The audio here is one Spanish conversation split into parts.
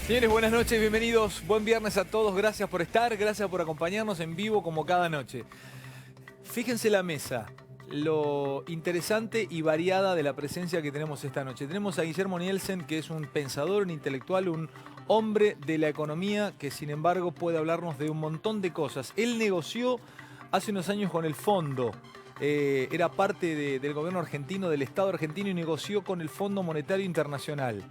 Señores, buenas noches, bienvenidos. Buen viernes a todos. Gracias por estar, gracias por acompañarnos en vivo como cada noche. Fíjense la mesa, lo interesante y variada de la presencia que tenemos esta noche. Tenemos a Guillermo Nielsen, que es un pensador, un intelectual, un hombre de la economía que sin embargo puede hablarnos de un montón de cosas. Él negoció hace unos años con el Fondo. Era parte del gobierno argentino, del Estado argentino, y negoció con el Fondo Monetario Internacional.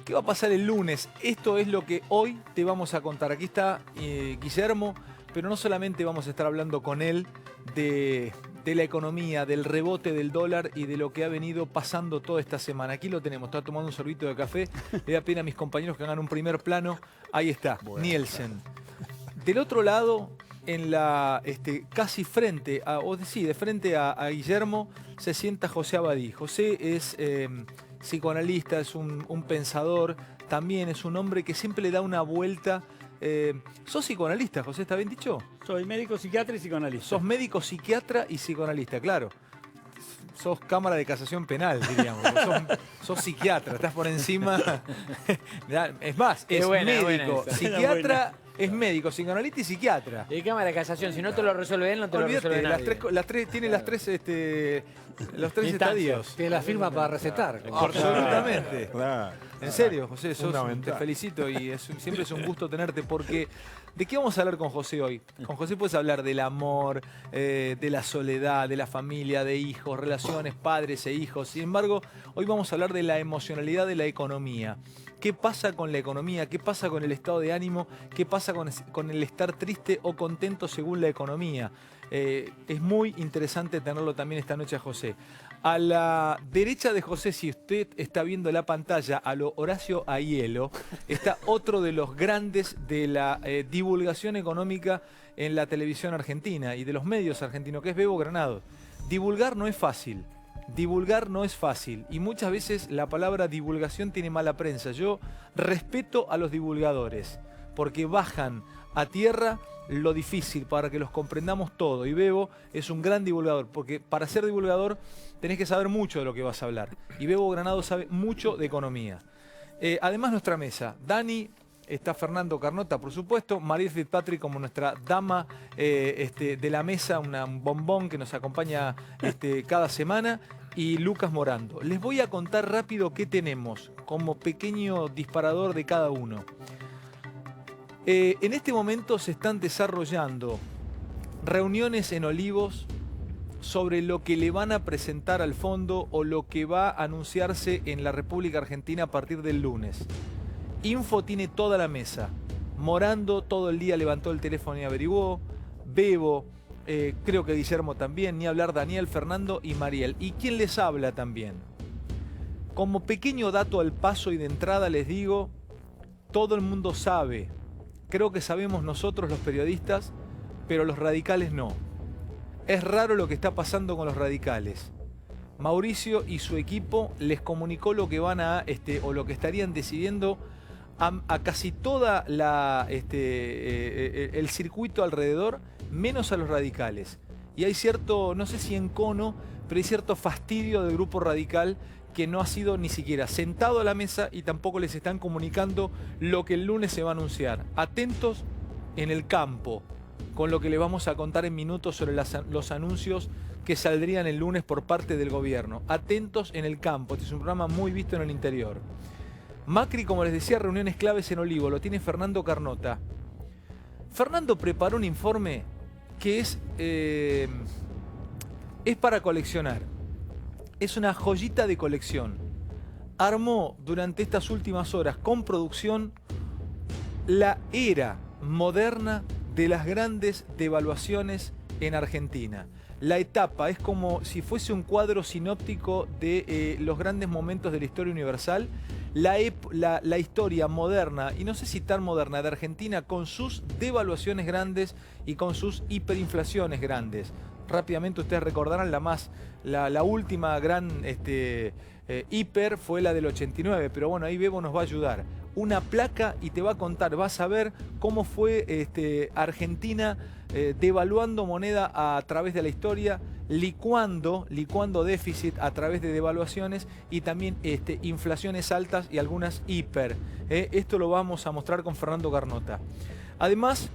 ¿Qué va a pasar el lunes? Esto es lo que hoy te vamos a contar. Aquí está Guillermo, pero no solamente vamos a estar hablando con él de la economía, del rebote del dólar y de lo que ha venido pasando toda esta semana. Aquí lo tenemos, está tomando un sorbito de café. Le da pena a mis compañeros que hagan un primer plano. Ahí está, bueno, Nielsen. Del otro lado, en la casi frente, de frente a Guillermo, se sienta José Abadí. José es psicoanalista, es un pensador, también es un hombre que siempre le da una vuelta. ¿Sos psicoanalista, José? ¿Está bien dicho? Soy médico, psiquiatra y psicoanalista. Sos médico, psiquiatra y psicoanalista, claro. Sos Cámara de Casación Penal, diríamos. Sos psiquiatra, estás por encima. Es más, es médico, psiquiatra, es médico, psicoanalista y psiquiatra. Y Cámara de Casación, si no te lo resuelve él, no te lo resuelve nadie. Tiene los tres estadios. Tiene la firma para recetar. Absolutamente. Claro. En serio, José, te felicito y siempre es un gusto tenerte porque... ¿De qué vamos a hablar con José hoy? Con José puedes hablar del amor, de la soledad, de la familia, de hijos, relaciones, padres e hijos. Sin embargo, hoy vamos a hablar de la emocionalidad de la economía. ¿Qué pasa con la economía? ¿Qué pasa con el estado de ánimo? ¿Qué pasa con el estar triste o contento según la economía? Es muy interesante tenerlo también esta noche a José. A la derecha de José, si usted está viendo la pantalla, a lo Horacio Aiello, está otro de los grandes de la divulgación económica en la televisión argentina y de los medios argentinos, que es Bebo Granados. Divulgar no es fácil. Divulgar no es fácil y muchas veces la palabra divulgación tiene mala prensa. Yo respeto a los divulgadores porque bajan a tierra lo difícil para que los comprendamos todo. Y Bebo es un gran divulgador porque para ser divulgador tenés que saber mucho de lo que vas a hablar. Y Bebo Granado sabe mucho de economía. Además nuestra mesa, Dani... Está Fernando Carnota, por supuesto, María Fitzpatrick como nuestra dama de la mesa, un bombón que nos acompaña cada semana, y Lucas Morando. Les voy a contar rápido qué tenemos como pequeño disparador de cada uno. En este momento se están desarrollando reuniones en Olivos sobre lo que le van a presentar al fondo o lo que va a anunciarse en la República Argentina a partir del lunes. Info tiene toda la mesa. Morando todo el día levantó el teléfono y averiguó. Bebo, creo que Guillermo también, ni hablar Daniel, Fernando y Mariel. ¿Y quién les habla también? Como pequeño dato al paso y de entrada les digo, todo el mundo sabe. Creo que sabemos nosotros los periodistas, pero los radicales no. Es raro lo que está pasando con los radicales. Mauricio y su equipo les comunicó lo que van a, o lo que estarían decidiendo a casi toda el circuito alrededor, menos a los radicales. Y hay cierto, no sé si encono, pero hay cierto fastidio del grupo radical que no ha sido ni siquiera sentado a la mesa y tampoco les están comunicando lo que el lunes se va a anunciar. Atentos en el campo con lo que les vamos a contar en minutos sobre los anuncios que saldrían el lunes por parte del gobierno. Atentos en el campo, este es un programa muy visto en el interior. Macri, como les decía, reuniones claves en Olivo, lo tiene Fernando Carnota. Fernando preparó un informe que es para coleccionar. Es una joyita de colección. Armó durante estas últimas horas con producción la era moderna de las grandes devaluaciones en Argentina. La etapa es como si fuese un cuadro sinóptico de los grandes momentos de la historia universal. La historia moderna, y no sé si tan moderna, de Argentina con sus devaluaciones grandes y con sus hiperinflaciones grandes. Rápidamente ustedes recordarán la última gran hiper fue la del 89, pero bueno, ahí Bebo nos va a ayudar. Una placa y te va a contar, vas a ver cómo fue Argentina devaluando moneda a través de la historia licuando déficit a través de devaluaciones y también inflaciones altas y algunas hiper. Esto lo vamos a mostrar con Fernando Garnota. Además,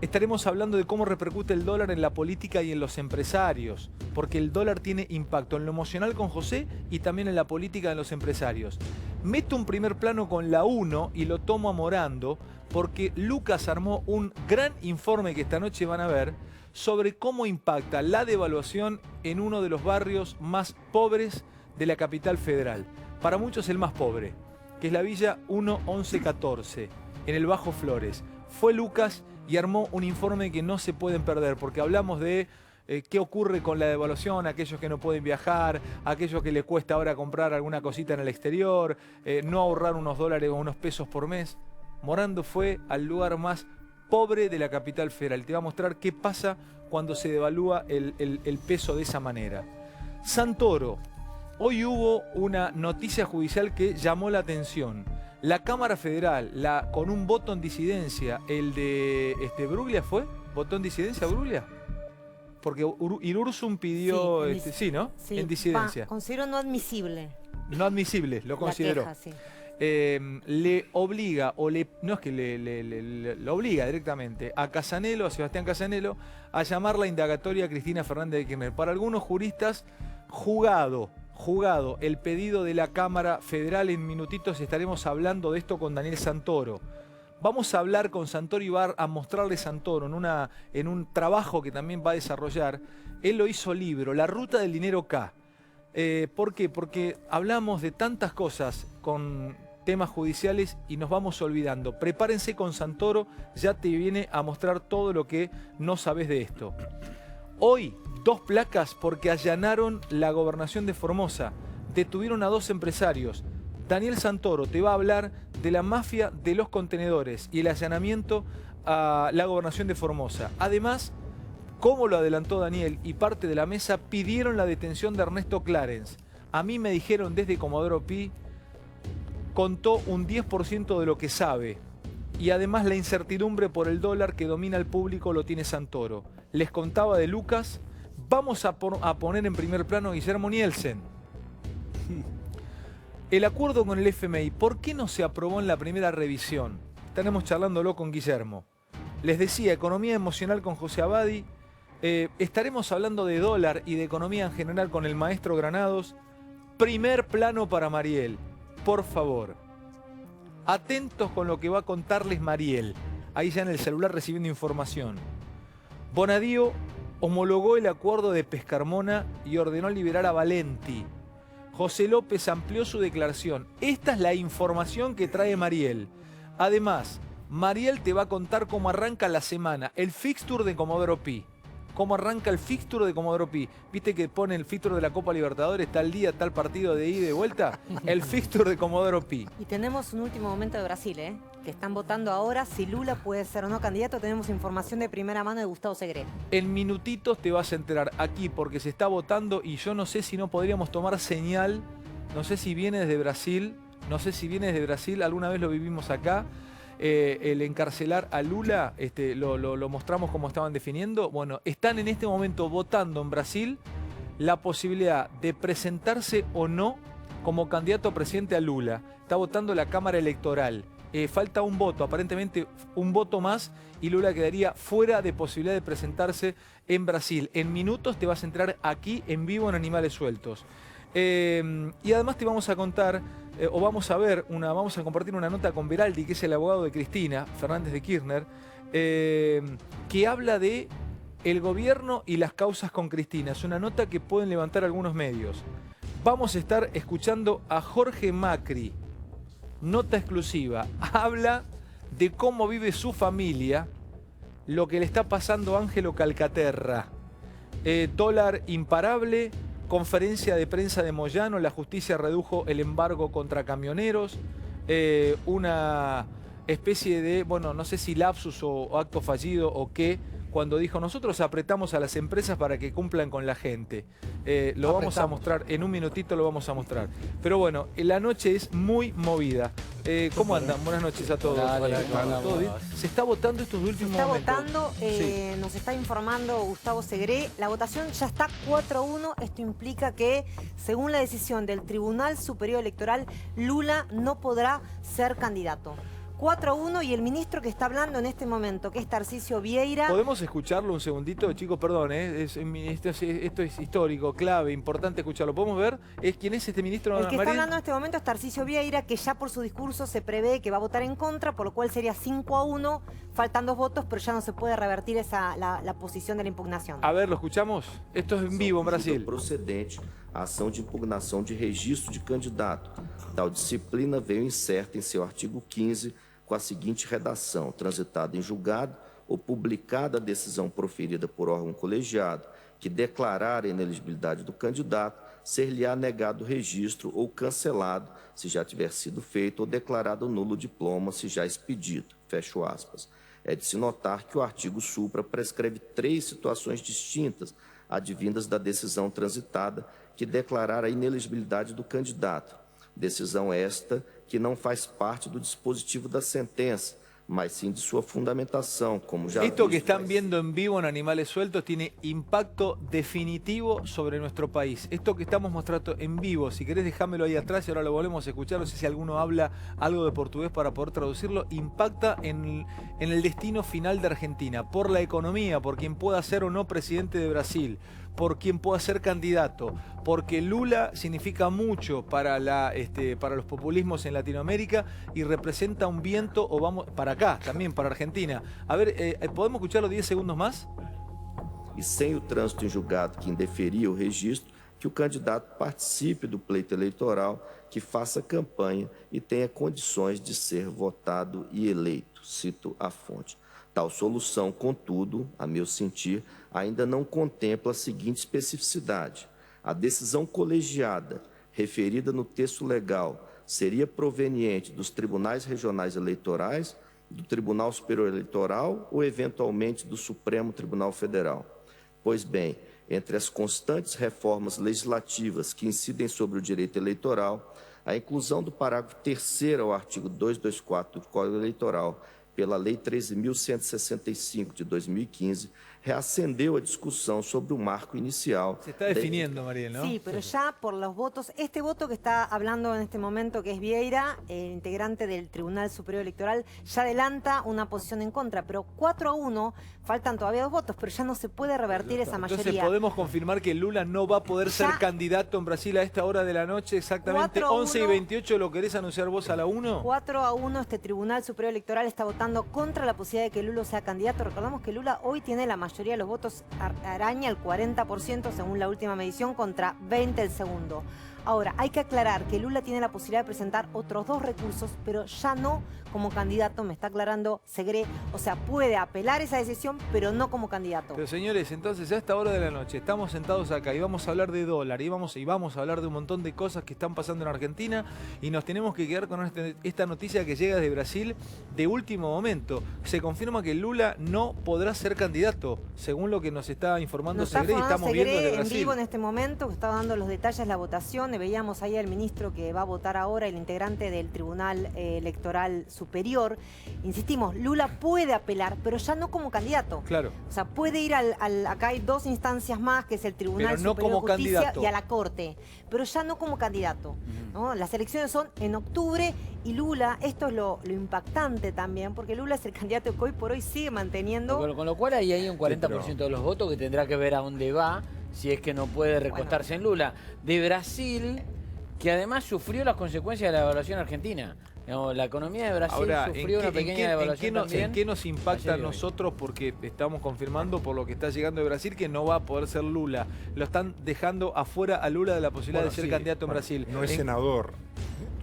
estaremos hablando de cómo repercute el dólar en la política y en los empresarios, porque el dólar tiene impacto en lo emocional con José y también en la política de los empresarios. Meto un primer plano con la 1 y lo tomo a Morando, porque Lucas armó un gran informe que esta noche van a ver sobre cómo impacta la devaluación en uno de los barrios más pobres de la capital federal. Para muchos el más pobre, que es la Villa 1-11-14, en el Bajo Flores. Fue Lucas y armó un informe que no se pueden perder, porque hablamos de qué ocurre con la devaluación, aquellos que no pueden viajar, aquellos que les cuesta ahora comprar alguna cosita en el exterior, no ahorrar unos dólares o unos pesos por mes. Morando fue al lugar más pobre de la capital federal. Te va a mostrar qué pasa cuando se devalúa el peso de esa manera. Santoro. Hoy hubo una noticia judicial que llamó la atención. La Cámara Federal, con un voto en disidencia, el de Bruglia fue, ¿votó en disidencia Bruglia? Porque Irursum pidió, sí, ¿no? Sí, en disidencia. Considero no admisible. No admisible, lo consideró. La queja, sí. Le obliga, no es que le obliga directamente a Casanelo, a Sebastián Casanelo, a llamar la indagatoria a Cristina Fernández de Kirchner. Para algunos juristas, jugado el pedido de la Cámara Federal. En minutitos estaremos hablando de esto con Daniel Santoro. Vamos a hablar con Santoro y va a mostrarle Santoro en un trabajo que también va a desarrollar. Él lo hizo libro, La Ruta del Dinero K. ¿Por qué? Porque hablamos de tantas cosas con temas judiciales y nos vamos olvidando. Prepárense con Santoro, ya te viene a mostrar todo lo que no sabes de esto. Hoy, 2 placas porque allanaron la gobernación de Formosa. Detuvieron a 2 empresarios. Daniel Santoro te va a hablar de la mafia de los contenedores y el allanamiento a la gobernación de Formosa. Además, como lo adelantó Daniel y parte de la mesa, pidieron la detención de Ernesto Clarence. A mí me dijeron desde Comodoro Pi, contó un 10% de lo que sabe. Y además la incertidumbre por el dólar que domina el público lo tiene Santoro. Les contaba de Lucas. Vamos a poner en primer plano a Guillermo Nielsen. El acuerdo con el FMI, ¿por qué no se aprobó en la primera revisión? Estaremos charlándolo con Guillermo. Les decía, economía emocional con José Abadi. Estaremos hablando de dólar y de economía en general con el maestro Granados. Primer plano para Mariel. Por favor, atentos con lo que va a contarles Mariel. Ahí ya en el celular recibiendo información. Bonadío homologó el acuerdo de Pescarmona y ordenó liberar a Valenti. José López amplió su declaración. Esta es la información que trae Mariel. Además, Mariel te va a contar cómo arranca la semana, el fixture de Comodoro Pi. Cómo arranca el fixture de Comodoro Pi. ¿Viste que pone el fixture de la Copa Libertadores, tal día, tal partido de ida y de vuelta? El fixture de Comodoro Pi. Y tenemos un último momento de Brasil, que están votando ahora si Lula puede ser o no candidato. Tenemos información de primera mano de Gustavo Segre. En minutitos te vas a enterar aquí porque se está votando y yo no sé si no podríamos tomar señal. No sé si viene desde Brasil. Alguna vez lo vivimos acá. El encarcelar a Lula, lo mostramos como estaban definiendo. Bueno, están en este momento votando en Brasil la posibilidad de presentarse o no como candidato a presidente a Lula. Está votando la Cámara Electoral. Falta un voto, aparentemente un voto más, y Lula quedaría fuera de posibilidad de presentarse en Brasil. En minutos te vas a entrar aquí en vivo en Animales Sueltos. Y además te vamos a contar, vamos a compartir una nota con Beraldi, que es el abogado de Cristina Fernández de Kirchner, que habla de el gobierno y las causas con Cristina. Es una nota que pueden levantar algunos medios. Vamos a estar escuchando a Jorge Macri, nota exclusiva. Habla de cómo vive su familia, lo que le está pasando a Ángelo Calcaterra. Dólar imparable. Conferencia de prensa de Moyano, la justicia redujo el embargo contra camioneros, una especie de, no sé si lapsus o acto fallido o qué, cuando dijo, nosotros apretamos a las empresas para que cumplan con la gente. Lo vamos a mostrar, en un minutito lo vamos a mostrar. Pero bueno, la noche es muy movida. ¿Cómo andan? Buenas noches a todos. ¿Todo bien? Se está votando estos últimos momentos. Se está votando, nos está informando Gustavo Segré. La votación ya está 4-1. Esto implica que, según la decisión del Tribunal Superior Electoral, Lula no podrá ser candidato. 4-1 y el ministro que está hablando en este momento, que es Tarcisio Vieira. ¿Podemos escucharlo un segundito? Chicos, perdón, esto es histórico, clave, importante escucharlo. ¿Podemos ver? ¿Quién es este ministro? El que está hablando en este momento es Tarcisio Vieira, que ya por su discurso se prevé que va a votar en contra, por lo cual sería 5-1. Faltan 2 votos, pero ya no se puede revertir la posición de la impugnación. A ver, ¿lo escuchamos? Esto es en vivo en Brasil. Procedente a ação de impugnação de registro de candidato. Tal disciplina veio incerta em seu artigo 15, com a seguinte redação: transitada em julgado ou publicada a decisão proferida por órgão colegiado que declarar a inelegibilidade do candidato, ser-lhe-á negado o registro ou cancelado, se já tiver sido feito, ou declarado nulo o diploma, se já expedido. Fecho aspas. É de se notar que o artigo supra prescreve 3 situações distintas, advindas da decisão transitada, que declarar a inelegibilidade do candidato. Decisão esta que não faz parte do dispositivo da sentença, mas sim de sua fundamentação, como já Esto que están viendo en vivo en Animales Sueltos tiene impacto definitivo sobre nuestro país. Esto que estamos mostrando en vivo, si querés dejámelo ahí atrás y ahora lo volvemos a escuchar, no sé si alguno habla algo de portugués para poder traducirlo, impacta en el destino final de Argentina, por la economía, por quien pueda ser o no presidente de Brasil, por quien pueda ser candidato, porque Lula significa mucho para los populismos en Latinoamérica y representa un viento, o vamos para acá, también para Argentina. A ver, ¿podemos escucharlo 10 segundos más? E sem o trânsito em julgado que indeferia o registro, que o candidato participe do pleito eleitoral, que faça campanha e tenha condições de ser votado e eleito. Cito a fonte. Tal solução, contudo, a meu sentir, ainda não contempla a seguinte especificidade: a decisão colegiada, referida no texto legal, seria proveniente dos tribunais regionais eleitorais, do Tribunal Superior Eleitoral ou, eventualmente, do Supremo Tribunal Federal. Pois bem, entre as constantes reformas legislativas que incidem sobre o direito eleitoral, a inclusão do parágrafo 3º ao artigo 224 do Código Eleitoral, pela Lei 13.165 de 2015, reacendeu a discussão sobre o marco inicial. Se está definiendo, Mariel, ¿no? Sí, pero ya por los votos, este voto que está hablando en este momento, que es Vieira, integrante del Tribunal Superior Electoral, ya adelanta una posición en contra, pero 4-1, faltan todavía 2 votos, pero ya no se puede revertir esa mayoría. Entonces podemos confirmar que Lula no va a poder ser candidato en Brasil a esta hora de la noche, exactamente 11:28, ¿lo querés anunciar vos a la 1? 4-1, este Tribunal Superior Electoral está votando contra la posibilidad de que Lula sea candidato. Recordamos que Lula hoy tiene la mayoría de los votos, araña el 40% según la última medición, contra 20 el segundo. Ahora, hay que aclarar que Lula tiene la posibilidad de presentar otros 2 recursos, pero ya no como candidato, me está aclarando Segré. O sea, puede apelar esa decisión, pero no como candidato. Pero señores, entonces a esta hora de la noche estamos sentados acá y vamos a hablar de dólar y vamos a hablar de un montón de cosas que están pasando en Argentina y nos tenemos que quedar con esta noticia que llega de Brasil de último momento. Se confirma que Lula no podrá ser candidato, según lo que nos está informando Segré, y estamos viendo desde Brasil. En vivo en este momento, que estaba dando los detalles de la votación. Veíamos ahí al ministro que va a votar ahora, el integrante del Tribunal Electoral Superior. Insistimos, Lula puede apelar, pero ya no como candidato. Claro. O sea, puede ir acá hay 2 instancias más, que es el Tribunal pero no Superior como de Justicia candidato. Y a la Corte, pero ya no como candidato. ¿No? Las elecciones son en octubre y Lula, esto es lo impactante también, porque Lula es el candidato que hoy por hoy sigue manteniendo. Con lo cual ahí hay un 40% de los votos que tendrá que ver a dónde va, si es que no puede recostarse en Lula. De Brasil, que además sufrió las consecuencias de la devaluación argentina. No, la economía de Brasil sufrió una pequeña devaluación también. ¿En qué nos impacta a nosotros? Porque estamos confirmando por lo que está llegando de Brasil que no va a poder ser Lula. Lo están dejando afuera a Lula de la posibilidad de ser candidato en Brasil. No es senador.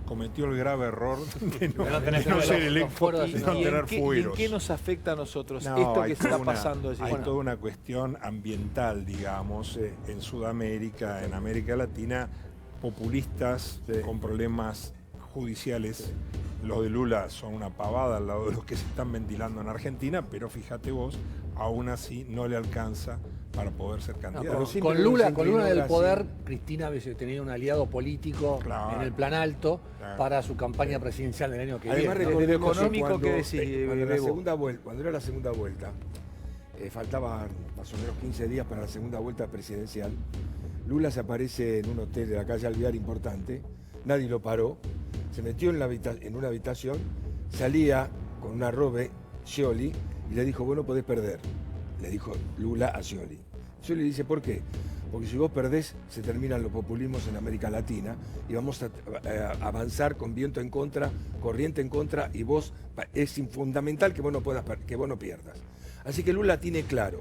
Cometió el grave error de no ser electo y no tener fueros. ¿Y en qué nos afecta a nosotros esto que está pasando allí? Hay toda una cuestión ambiental, digamos, en Sudamérica, en América Latina, populistas con problemas judiciales Los de Lula son una pavada al lado de los que se están ventilando en Argentina, pero fíjate vos, aún así no le alcanza para poder ser candidato. Con Lula del poder, Cristina tenía un aliado político en el plan alto para su campaña presidencial del año que viene. Además, de lo económico, ¿qué decís, cuando era la segunda vuelta, faltaban más o menos 15 días para la segunda vuelta presidencial, Lula se aparece en un hotel de la calle Alvear importante, nadie lo paró, se metió en una habitación, salía con una robe Scioli y le dijo, vos no podés perder, le dijo Lula a Scioli. Scioli le dice, ¿por qué? Porque si vos perdés, se terminan los populismos en América Latina y vamos a avanzar con viento en contra, corriente en contra, y vos, es fundamental que vos no pierdas. Así que Lula tiene claro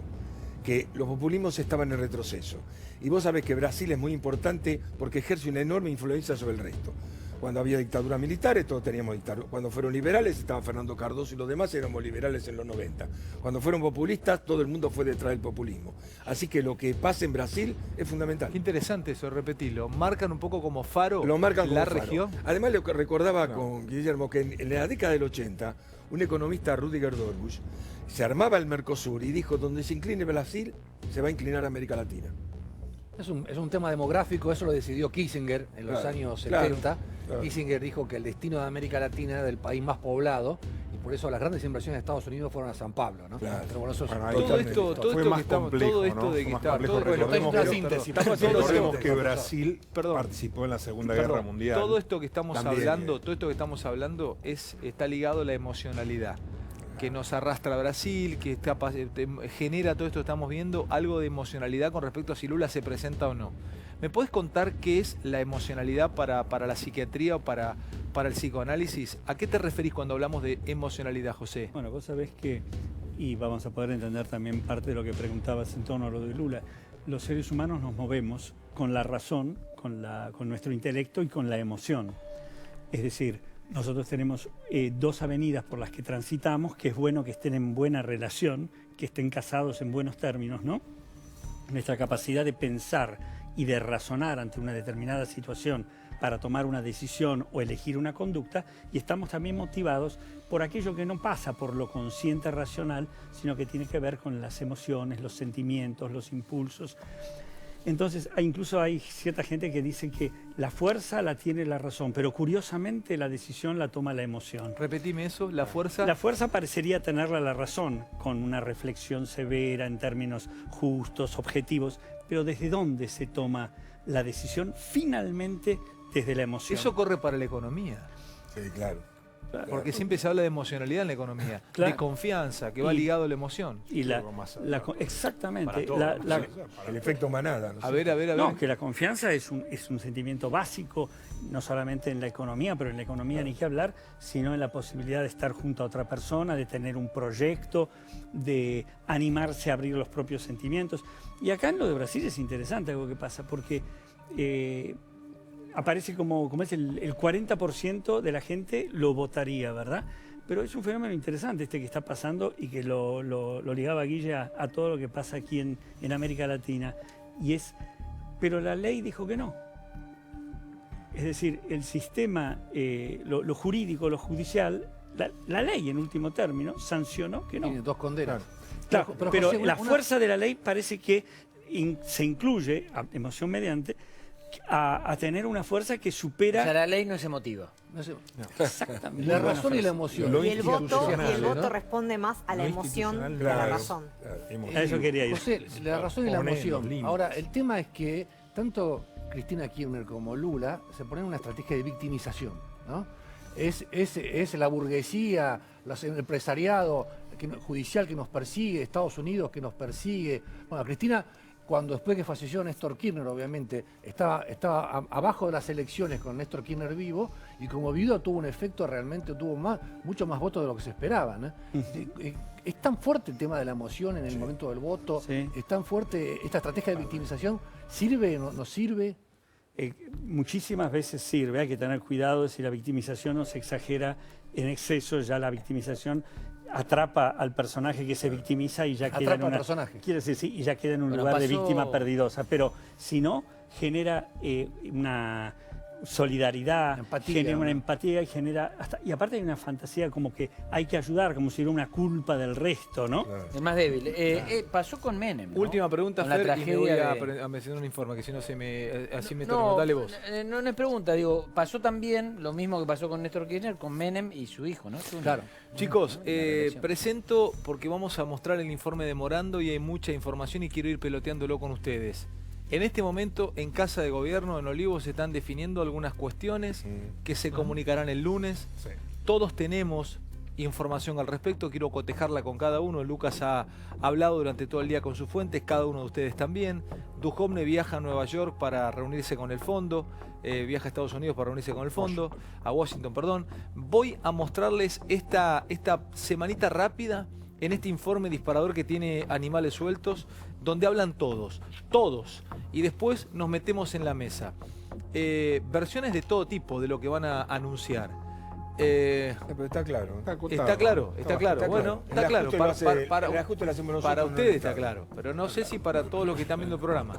que los populismos estaban en retroceso. Y vos sabés que Brasil es muy importante porque ejerce una enorme influencia sobre el resto. Cuando había dictaduras militares, todos teníamos dictadura. Cuando fueron liberales, estaba Fernando Cardoso y los demás éramos liberales en los 90. Cuando fueron populistas, todo el mundo fue detrás del populismo. Así que lo que pasa en Brasil es fundamental. Qué interesante eso, repetirlo. Marcan un poco como faro la región. Además, lo que recordaba con Guillermo, que en la década del 80, un economista, Rüdiger Dorbusch, se armaba el Mercosur y dijo, donde se incline Brasil, se va a inclinar América Latina. Es un tema demográfico, eso lo decidió Kissinger en los años 70. Kissinger dijo que el destino de América Latina era del país más poblado y por eso las grandes inversiones de Estados Unidos fueron a San Pablo, ¿no? Claro. Pero bueno, eso Recordemos que Brasil participó en la Segunda Guerra Mundial. Todo esto que estamos hablando está ligado a la emocionalidad que nos arrastra a Brasil, que genera todo esto que estamos viendo, algo de emocionalidad con respecto a si Lula se presenta o no. ¿Me podés contar qué es la emocionalidad para la psiquiatría o para el psicoanálisis? ¿A qué te referís cuando hablamos de emocionalidad, José? Bueno, vos sabés que, y vamos a poder entender también parte de lo que preguntabas en torno a lo de Lula, los seres humanos nos movemos con la razón, con nuestro intelecto y con la emoción. Es decir, nosotros tenemos dos avenidas por las que transitamos, que es bueno que estén en buena relación, que estén casados en buenos términos, ¿no? Nuestra capacidad de pensar y de razonar ante una determinada situación para tomar una decisión o elegir una conducta, y estamos también motivados por aquello que no pasa por lo consciente racional, sino que tiene que ver con las emociones, los sentimientos, los impulsos. Entonces, incluso hay cierta gente que dice que la fuerza la tiene la razón, pero curiosamente la decisión la toma la emoción. Repetime eso, la fuerza. La fuerza parecería tenerla la razón, con una reflexión severa en términos justos, objetivos, pero ¿desde dónde se toma la decisión? Finalmente, desde la emoción. Eso corre para la economía. Sí, claro. Porque siempre se habla de emocionalidad en la economía, de confianza, que va ligado a la emoción. Y exactamente. El efecto manada. A ver. No, que la confianza es un sentimiento básico, no solamente en la economía, pero en la economía ni que hablar, sino en la posibilidad de estar junto a otra persona, de tener un proyecto, de animarse a abrir los propios sentimientos. Y acá en lo de Brasil es interesante algo que pasa, porque aparece como es el 40% de la gente lo votaría, ¿verdad? Pero es un fenómeno interesante que está pasando y que lo ligaba Guille a todo lo que pasa aquí en América Latina. Pero la ley dijo que no. Es decir, el sistema, lo jurídico, lo judicial, la ley en último término sancionó que no. Tiene dos condenas. Claro, pero José, la fuerza de la ley parece que se incluye, emoción mediante, a tener una fuerza que supera... O sea, la ley no es emotiva. Exactamente. La razón y la emoción. Y el voto responde más a la emoción que a la razón. A eso quería ir. José, la razón y la emoción. Ahora, el tema es que tanto Cristina Kirchner como Lula se ponen en una estrategia de victimización, ¿no? Es la burguesía, el empresariado judicial que nos persigue, Estados Unidos que nos persigue. Bueno, Cristina, cuando después que falleció Néstor Kirchner, obviamente, estaba abajo de las elecciones con Néstor Kirchner vivo, y como viudo tuvo un efecto, realmente tuvo mucho más votos de lo que se esperaban, ¿eh? Es tan fuerte el tema de la emoción en el momento del voto, es tan fuerte esta estrategia de victimización, ¿sirve o no sirve? Muchísimas veces sirve, hay que tener cuidado si la victimización no se exagera en exceso, ya la victimización atrapa al personaje que se victimiza y ya queda en y ya queda en un lugar de víctima perdidosa. Pero si no, genera solidaridad, Empatía, genera una ¿no? empatía y aparte hay una fantasía como que hay que ayudar, como si era una culpa del resto, ¿no? Claro. El más débil. Pasó con Menem, ¿no? Última pregunta, Con la Fer, y me voy tragedia a mencionar un informe, que si no así me No, termino. Dale vos. no es pregunta, digo, pasó también lo mismo que pasó con Néstor Kirchner, con Menem y su hijo, ¿no? Claro. Chicos, relación. presento porque vamos a mostrar el informe de Morando y hay mucha información y quiero ir peloteándolo con ustedes. En este momento, en Casa de Gobierno, en Olivos, se están definiendo algunas cuestiones que se comunicarán el lunes. Sí. Todos tenemos información al respecto, quiero cotejarla con cada uno. Lucas ha hablado durante todo el día con sus fuentes, cada uno de ustedes también. Duhovne viaja a Nueva York para reunirse con el fondo, viaja a Estados Unidos para reunirse con el fondo, a Washington, perdón. Voy a mostrarles esta semanita rápida en este informe disparador que tiene Animales Sueltos, donde hablan todos, y después nos metemos en la mesa. Versiones de todo tipo de lo que van a anunciar. Pero está claro. Está claro. Bueno, está claro. El ajuste lo hacemos nosotros, Para no ustedes el está Estado. claro, pero no sé si para todos los que están viendo el programa.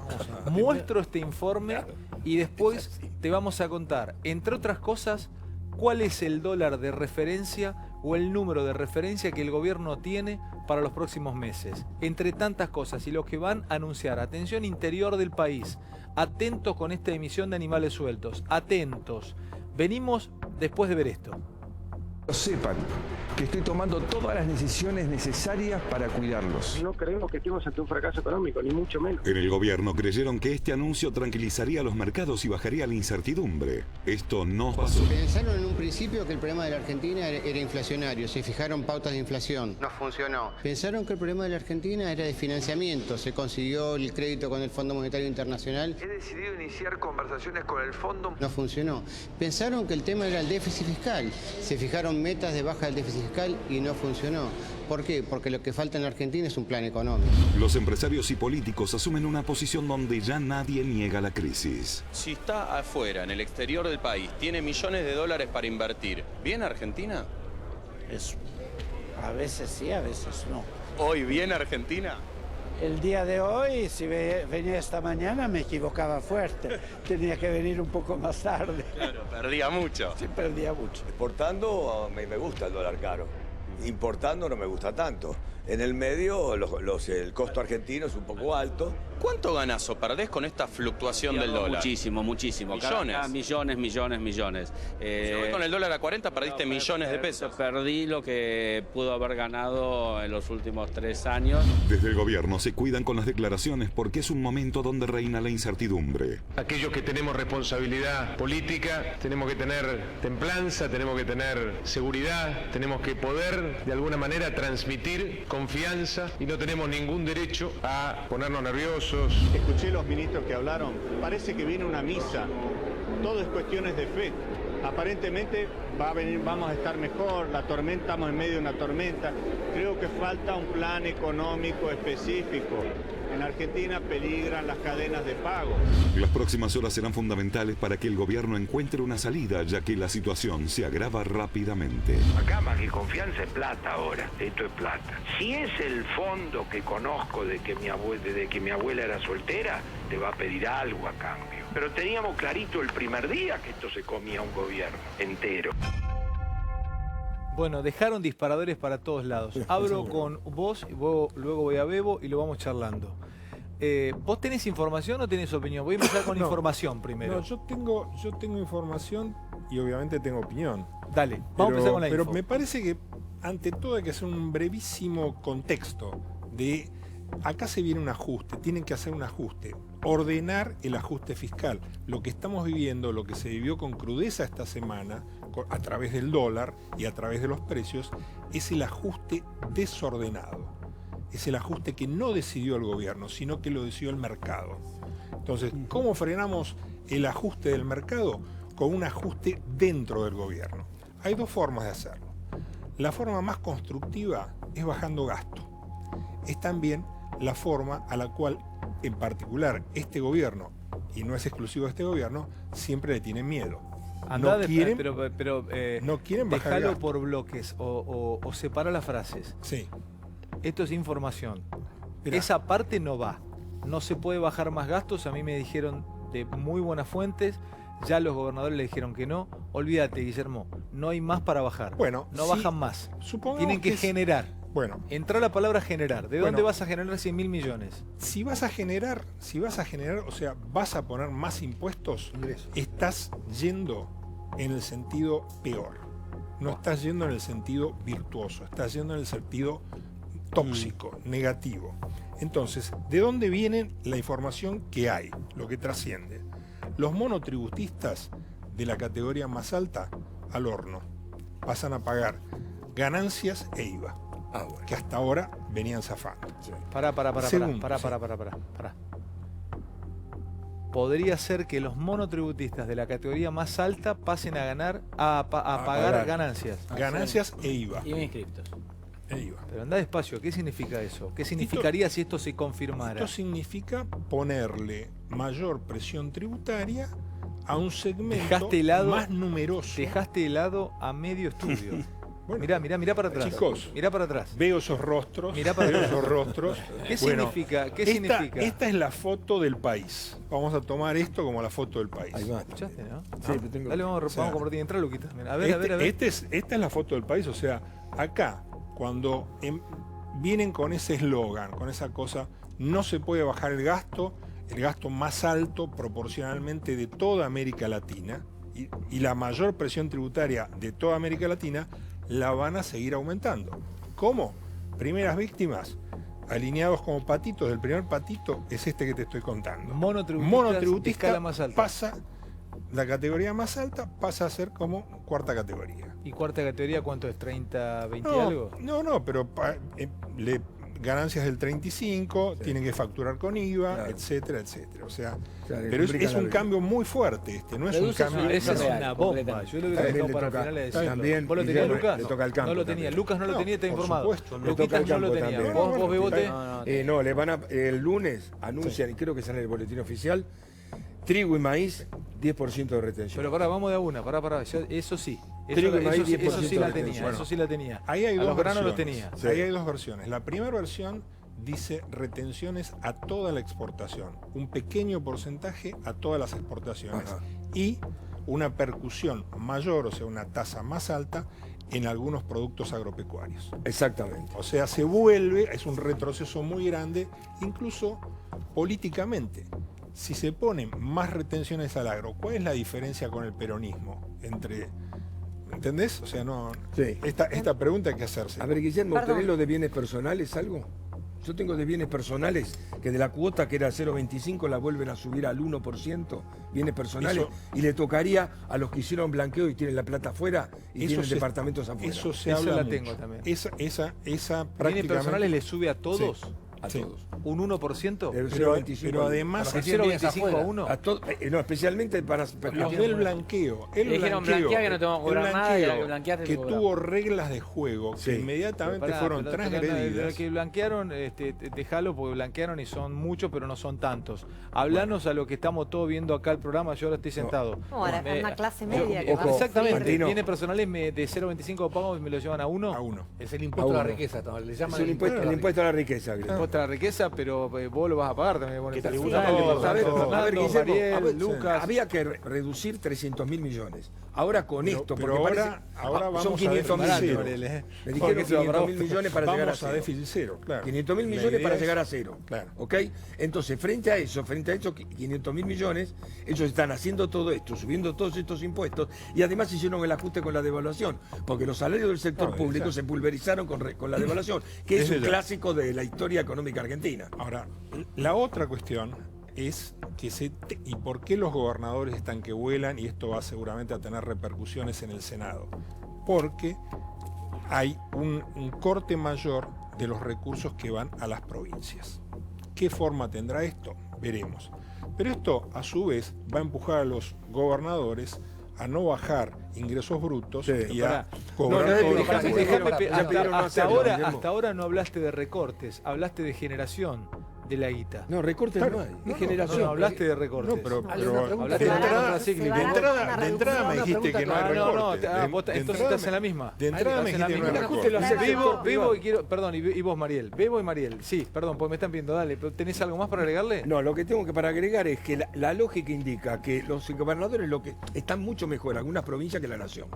Muestro este informe y después te vamos a contar, entre otras cosas, cuál es el dólar de referencia o el número de referencia que el gobierno tiene para los próximos meses. Entre tantas cosas, y los que van a anunciar, atención interior del país, atentos con esta emisión de Animales Sueltos, atentos. Venimos después de ver esto. Sepan que estoy tomando todas las decisiones necesarias para cuidarlos. No creemos que estemos ante un fracaso económico, ni mucho menos. En el gobierno creyeron que este anuncio tranquilizaría a los mercados y bajaría la incertidumbre. Esto no pasó. Pensaron en un principio que el problema de la Argentina era inflacionario, se fijaron pautas de inflación. No funcionó. Pensaron que el problema de la Argentina era de financiamiento, se consiguió el crédito con el Fondo Monetario Internacional. He decidido iniciar conversaciones con el fondo. No funcionó. Pensaron que el tema era el déficit fiscal, se fijaron metas de baja del déficit fiscal y no funcionó. ¿Por qué? Porque lo que falta en la Argentina es un plan económico. Los empresarios y políticos asumen una posición donde ya nadie niega la crisis. Si está afuera, en el exterior del país, tiene millones de dólares para invertir, ¿viene Argentina? A veces sí, a veces no. ¿Hoy viene Argentina? El día de hoy, si venía esta mañana, me equivocaba fuerte. Tenía que venir un poco más tarde. Claro, perdía mucho. Sí, perdía mucho. Exportando me gusta el dólar caro. Importando no me gusta tanto. En el medio el costo argentino es un poco alto. ¿Cuánto ganás o perdés con esta fluctuación del dólar? Muchísimo. ¿Millones? Millones. Si hoy con el dólar a 40 perdiste millones de pesos. Perdí lo que pudo haber ganado en los últimos 3 años. Desde el gobierno se cuidan con las declaraciones porque es un momento donde reina la incertidumbre. Aquellos que tenemos responsabilidad política, tenemos que tener templanza, tenemos que tener seguridad, tenemos que poder de alguna manera transmitir confianza y no tenemos ningún derecho a ponernos nerviosos. Escuché los ministros que hablaron, parece que viene una misa, todo es cuestiones de fe. Aparentemente vamos a estar mejor, estamos en medio de una tormenta. Creo que falta un plan económico específico. En Argentina peligran las cadenas de pago. Las próximas horas serán fundamentales para que el gobierno encuentre una salida, ya que la situación se agrava rápidamente. Acá más que confianza es plata ahora, esto es plata. Si es el fondo que conozco desde que mi abuela era soltera, te va a pedir algo a cambio. Pero teníamos clarito el primer día que esto se comía un gobierno entero. Bueno, dejaron disparadores para todos lados. Abro con vos, y luego voy a Bebo y lo vamos charlando. ¿Vos tenés información o tenés opinión? Voy a empezar con información primero. No, yo tengo información y obviamente tengo opinión. Dale, vamos a empezar con la info. Pero me parece que ante todo hay que hacer un brevísimo contexto de... Acá se viene un ajuste, tienen que hacer un ajuste, ordenar el ajuste fiscal. Lo que estamos viviendo, lo que se vivió con crudeza esta semana, a través del dólar y a través de los precios, es el ajuste desordenado. Es el ajuste que no decidió el gobierno, sino que lo decidió el mercado. Entonces, ¿cómo frenamos el ajuste del mercado? Con un ajuste dentro del gobierno. Hay dos formas de hacerlo. La forma más constructiva es bajando gasto. Es también la forma a la cual, en particular, este gobierno, y no es exclusivo de este gobierno, siempre le tienen miedo. No quieren bajar déjalo gasto. por bloques o separa las frases. Sí. Esto es información. Mirá. Esa parte no va. No se puede bajar más gastos. A mí me dijeron de muy buenas fuentes ya los gobernadores le dijeron que no. Olvídate, Guillermo, no hay más para bajar. Bueno, no bajan más. Tienen que generar. Bueno. Entra la palabra generar. ¿De dónde vas a generar 100.000 millones? Si vas a generar, o sea, vas a poner más impuestos, estás yendo en el sentido peor. No estás yendo en el sentido virtuoso, estás yendo en el sentido tóxico, negativo. Entonces, ¿de dónde viene la información que hay, lo que trasciende? Los monotributistas de la categoría más alta, al horno, pasan a pagar ganancias e IVA, que hasta ahora venían zafando. Pará. Podría ser que los monotributistas de la categoría más alta pasen a pagar ganancias. Ganancias e IVA. Y inscriptos. Pero anda despacio, ¿qué significa eso? ¿Qué significaría si esto se confirmara? Esto significa ponerle mayor presión tributaria a un segmento más numeroso. Dejaste de lado a medio estudio. Bueno, mirá para atrás. Chicos, mirá para atrás. Veo esos rostros. Mirá para atrás. Esos rostros. ¿Qué significa? Esta es la foto del país. Vamos a tomar esto como la foto del país. ¿Escuchaste, no? Sí, tengo. Dale, vamos a compartir. Entra, Luquita. A ver. Esta es la foto del país. O sea, acá, cuando vienen con ese eslogan, con esa cosa, no se puede bajar el gasto más alto proporcionalmente de toda América Latina y la mayor presión tributaria de toda América Latina la van a seguir aumentando. ¿Cómo? Primeras víctimas, alineados como patitos. El primer patito es este que te estoy contando. Monotributista más alta. pasa, la categoría más alta pasa a ser como cuarta categoría. ¿Y cuarta categoría cuánto es? ¿30, 20 algo? No, pero ganancias del 35, tienen que facturar con IVA, etcétera. O sea, pero es un cambio muy fuerte no es un cambio. Esa es una bomba. Yo lo hubiera dejado para el final de decirlo. También, ¿Vos lo tenías, Lucas? Le toca al campo. No lo tenía. Lucas no lo tenía, está informado. Luquitas no lo tenía. ¿Vos Bebote? No, le van el lunes anuncian, y creo que sale en el boletín oficial, trigo y maíz, 10% de retención. Pero vamos de a una, pará. Eso sí. Eso sí la tenía. Ahí hay dos versiones. Lo tenía. Sí. Ahí hay dos versiones. La primera versión dice retenciones a toda la exportación, un pequeño porcentaje a todas las exportaciones y una percusión mayor, o sea, una tasa más alta en algunos productos agropecuarios. Exactamente. O sea, se vuelve, es un retroceso muy grande, incluso políticamente. Si se ponen más retenciones al agro, ¿cuál es la diferencia con el peronismo? ¿Entendés? O sea, no. Sí. Esta pregunta hay que hacerse. A ver, Guillermo, ¿tenés lo de bienes personales algo? Yo tengo de bienes personales que de la cuota que era 0,25 la vuelven a subir al 1%, bienes personales, y le tocaría a los que hicieron blanqueo y tienen la plata afuera y tienen departamentos afuera. Eso se habla la mucho. tengo también. Esa prácticamente. ¿Bienes personales le sube a todos? Sí. A todos. ¿Un 1%? Pero además... ¿De 0,25 a 1? No, especialmente para los del blanqueo. El dijeron blanquear que no te vamos a cobrar nada, que tuvo reglas de juego que inmediatamente fueron transgredidas. Que blanquearon, dejalo porque blanquearon y son muchos, pero no son tantos. Hablanos a lo que estamos todos viendo acá el programa, yo ahora estoy sentado. Una clase media. Exactamente, bienes personales de 0,25 pagos me lo llevan a 1. A 1. Es el impuesto a la riqueza, le llaman el impuesto a la riqueza. La riqueza, pero vos lo vas a pagar también. Bueno, a ver, Guillermo, Lucas. Había que reducir 300.000 millones. Ahora con esto, porque ahora vamos son 500.000 millones. Me dijeron 500.000 millones para llegar a cero. Déficit cero, claro. 500.000 millones para llegar a cero. Claro. ¿Ok? Entonces, frente a eso, 500.000 millones, ellos están haciendo todo esto, subiendo todos estos impuestos, y además hicieron el ajuste con la devaluación, porque los salarios del sector público se pulverizaron con la devaluación, que es un clásico de la historia económica argentina. Ahora, la otra cuestión es que y por qué los gobernadores están que vuelan, y esto va seguramente a tener repercusiones en el Senado, porque hay un corte mayor de los recursos que van a las provincias. ¿Qué forma tendrá esto? Veremos. Pero esto, a su vez, va a empujar a los gobernadores a no bajar ingresos brutos y a cobrar hasta ahora no hablaste de recortes, hablaste de generación. de la guita. No, recortes no hay. Es generación. No, hablaste de recortes. No, pero hablaste de recortes contracíclicos. de entrada me dijiste que no hay recortes. Entonces estás en la misma. De entrada me dijiste que no hay recortes. Bebo y quiero, perdón, y vos, Mariel. Bebo y Mariel. Sí, perdón, porque me están pidiendo, dale. ¿Tenés algo más para agregarle? No, lo que tengo que para agregar es que la lógica indica que los gobernadores están mucho mejor en algunas provincias que la nación.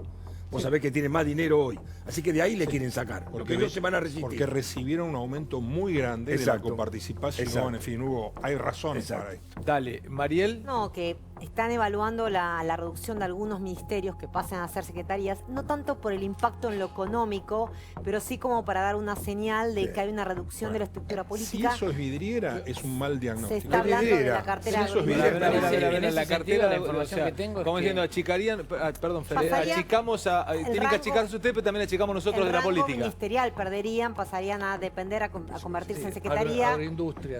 Vos sabés que tienen más dinero hoy. Así que de ahí le quieren sacar. Porque ellos se van a resistir. Porque recibieron un aumento muy grande de la coparticipación. En fin, hay razones para esto. Dale, Mariel. No, que están evaluando la reducción de algunos ministerios que pasen a ser secretarías, no tanto por el impacto en lo económico, pero sí como para dar una señal de que hay una reducción de la estructura política. Si eso es vidriera, es un mal diagnóstico. Se está hablando de la cartera. Si eso es vidriera, en la cartera, la información que tengo como diciendo, achicarían, perdón, Fede, achicamos tienen que achicarse ustedes, pero también achicamos nosotros de la política. Ministerial perderían, pasarían a depender, a convertirse en secretaría.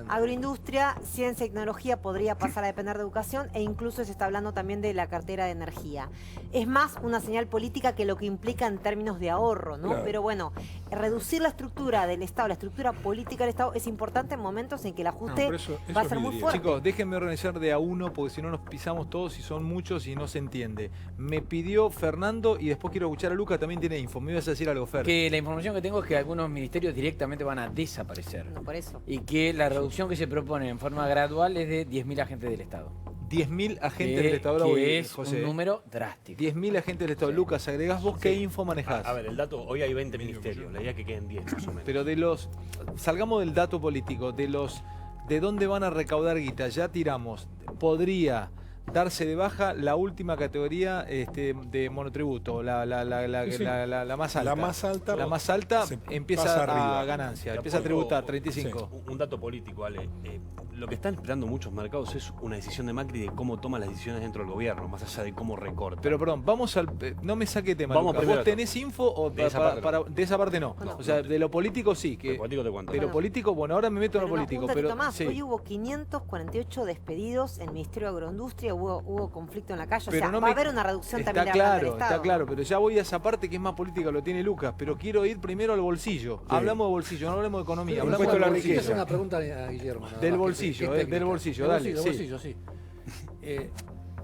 Agroindustria, ciencia y tecnología podría pasar a depender de educación, e incluso se está hablando también de la cartera de energía. Es más una señal política que lo que implica en términos de ahorro, ¿no? Claro. Pero bueno, reducir la estructura del Estado, la estructura política del Estado es importante en momentos en que el ajuste eso va a ser muy fuerte. Chicos, déjenme organizar de a uno, porque si no nos pisamos todos y son muchos y no se entiende. Me pidió Fernando, y después quiero escuchar a Luca, también tiene info. Me ibas a decir algo, Fer. Que la información que tengo es que algunos ministerios directamente van a desaparecer. No, por eso. Y que la reducción que se propone en forma gradual es de 10.000 agentes del Estado. 10.000 agentes del Estado. Que es José, un número drástico. 10.000 agentes del Estado. Lucas, agregás vos qué info manejás. A ver, el dato, hoy hay 20 ministerios, la idea es que queden 10 más o menos. Pero salgamos del dato político, de dónde van a recaudar guita, ya tiramos. Podría darse de baja la última categoría de monotributo, la más alta. La más alta empieza a ganancia, empieza a tributar 35. Un dato político, Ale. Lo que están esperando muchos mercados es una decisión de Macri de cómo toma las decisiones dentro del gobierno, más allá de cómo recorta. Pero perdón, vamos al... no me saque tema, Lucas. ¿Vos tenés info o de esa parte no? O sea, de lo político sí. Que, de político te cuento. De lo político, bueno, ahora me meto en lo político. Pero más, hoy hubo 548 despedidos en el Ministerio de Agroindustria, hubo conflicto en la calle, pero o sea, va a haber una reducción también de la del Estado. Está claro, pero ya voy a esa parte que es más política, lo tiene Lucas, pero quiero ir primero al bolsillo. Sí. Hablamos de bolsillo, no hablamos de economía, hablamos de bolsillo. Es una pregunta a Guillermo. Del bolsillo, del bolsillo. Dale, bolsillo, sí.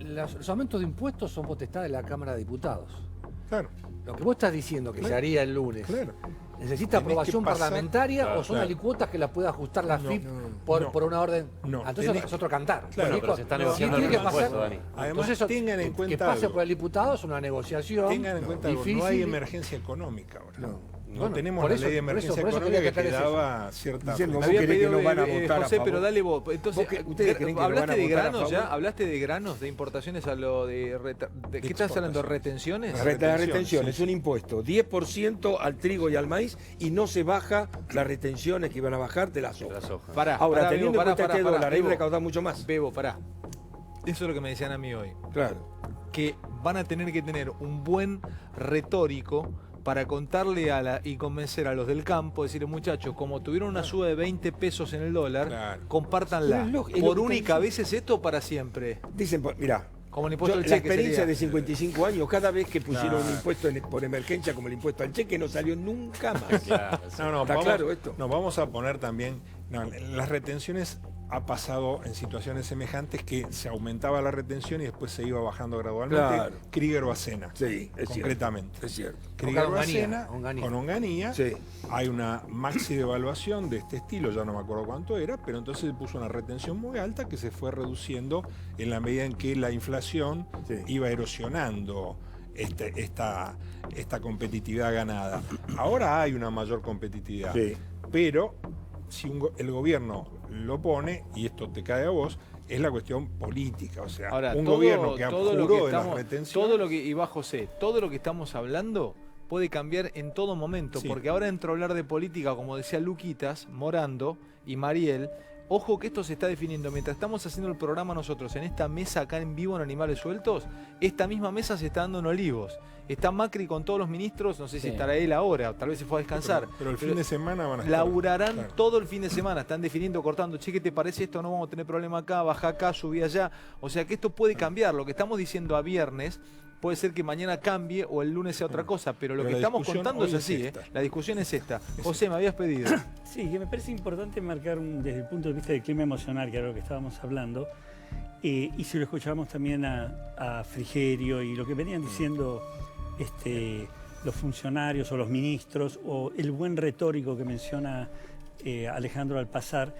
Los aumentos de impuestos son potestad de la Cámara de Diputados. Claro. Lo que vos estás diciendo que se haría el lunes, ¿necesita aprobación parlamentaria o son alicuotas que las puede ajustar la FIP por una orden? No. Entonces es otro cantar. Claro, pero se está negociando tiene que pasar. Dani. Además, eso, tengan en cuenta que pase por el diputado es una negociación. Tengan en cuenta que no hay emergencia económica ahora. No tenemos por la eso, ley de emergencia económica que daba cierta... Había pedido que no van a votar José, pero dale vos. Entonces, ¿ustedes creen que ¿hablaste de granos ya? ¿Hablaste de granos, de importaciones a lo de qué estás hablando? ¿Retenciones? La retención es un impuesto, 10% al trigo y al maíz, y no se baja las retenciones que iban a bajar de las hojas. Ahora, teniendo en cuenta este dólar, ahí recaudar mucho más. Bebo, pará. Eso es lo que me decían a mí hoy. Claro. Que van a tener que tener un buen retórico para contarle y convencer a los del campo, decirle, muchachos, como tuvieron una suba de 20 pesos en el dólar, compártanla. Por única vez es esto para siempre. Dicen, mirá, como el impuesto al cheque. La experiencia de 55 años, cada vez que pusieron un impuesto por emergencia como el impuesto al cheque, no salió nunca más. ¿Está claro esto? Nos vamos a poner también, las retenciones ha pasado en situaciones semejantes que se aumentaba la retención y después se iba bajando gradualmente. Claro. Krieger o Acena, concretamente. Es cierto. Krieger o Acena, con Onganía, hay una maxi devaluación de este estilo, ya no me acuerdo cuánto era, pero entonces se puso una retención muy alta que se fue reduciendo en la medida en que la inflación iba erosionando esta competitividad ganada. Ahora hay una mayor competitividad, pero si el gobierno lo pone, y esto te cae a vos, es la cuestión política. O sea, ahora, gobierno que apuró de la retención. Y va José, todo lo que estamos hablando puede cambiar en todo momento, porque ahora entro a hablar de política, como decía Luquitas, Morando y Mariel. Ojo que esto se está definiendo. Mientras estamos haciendo el programa nosotros en esta mesa acá en vivo en Animales Sueltos, esta misma mesa se está dando en Olivos. Está Macri con todos los ministros, no sé si estará él ahora, tal vez se fue a descansar. Pero el fin de semana van a estar. Laburarán todo el fin de semana, están definiendo, cortando. Che, ¿qué te parece esto? No vamos a tener problema acá, baja acá, subí allá. O sea que esto puede cambiar. Lo que estamos diciendo a viernes puede ser que mañana cambie o el lunes sea otra cosa, pero lo que estamos contando es así, la discusión es esta. José, me habías pedido. Sí, que me parece importante marcar desde el punto de vista del clima emocional, que era lo que estábamos hablando, y si lo escuchábamos también a Frigerio y lo que venían diciendo los funcionarios o los ministros, o el buen retórico que menciona Alejandro al pasar,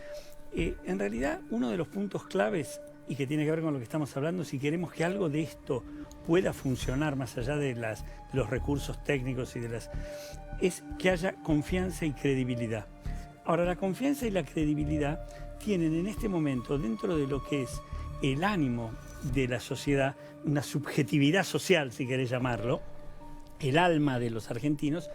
en realidad uno de los puntos claves y que tiene que ver con lo que estamos hablando, si queremos que algo de esto pueda funcionar más allá de los recursos técnicos es que haya confianza y credibilidad. Ahora, la confianza y la credibilidad tienen en este momento, dentro de lo que es el ánimo de la sociedad, una subjetividad social, si querés llamarlo, el alma de los argentinos,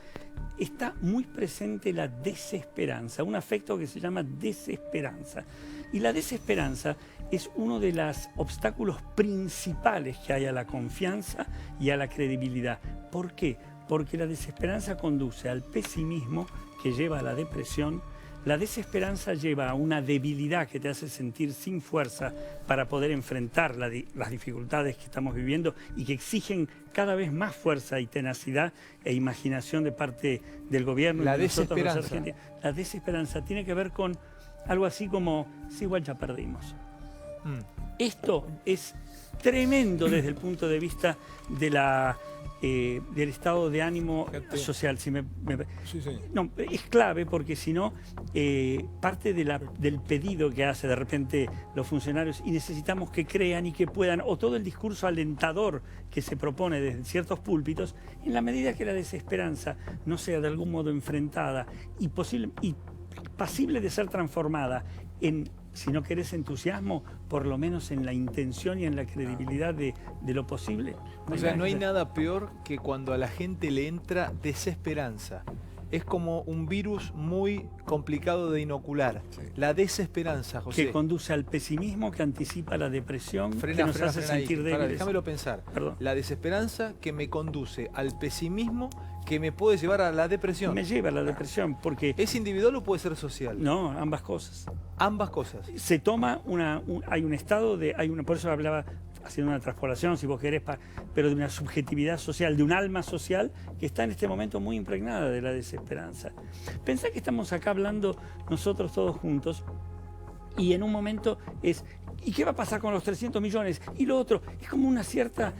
está muy presente la desesperanza, un afecto que se llama desesperanza. Y la desesperanza es uno de los obstáculos principales que hay a la confianza y a la credibilidad. ¿Por qué? Porque la desesperanza conduce al pesimismo, que lleva a la depresión. La desesperanza lleva a una debilidad que te hace sentir sin fuerza para poder enfrentar las dificultades que estamos viviendo y que exigen cada vez más fuerza y tenacidad e imaginación de parte del gobierno. La y de nosotros, los desesperanza. argentinos. La desesperanza tiene que ver con algo así como, sí, igual ya perdimos. Esto es tremendo desde el punto de vista de del estado de ánimo social. No, es clave porque si no, parte del pedido que hace de repente los funcionarios, y necesitamos que crean y que puedan, o todo el discurso alentador que se propone desde ciertos púlpitos, en la medida que la desesperanza no sea de algún modo enfrentada y pasible de ser transformada en, si no querés entusiasmo, por lo menos en la intención y en la credibilidad de lo posible. O sea, no hay nada peor que cuando a la gente le entra desesperanza. Es como un virus muy complicado de inocular. La desesperanza, José. Que conduce al pesimismo, que anticipa la depresión, que nos hace sentir débiles. Déjamelo pensar. Perdón. La desesperanza que me conduce al pesimismo, que me puede llevar a la depresión. Me lleva a la depresión porque... ¿Es individual o puede ser social? No, ambas cosas. Ambas cosas. Se toma hay un estado de... por eso hablaba, haciendo una transpolación, si vos querés, pero de una subjetividad social, de un alma social que está en este momento muy impregnada de la desesperanza. Pensá que estamos acá hablando nosotros todos juntos y en un momento es... ¿Y qué va a pasar con los 300 millones? Y lo otro, es como una cierta...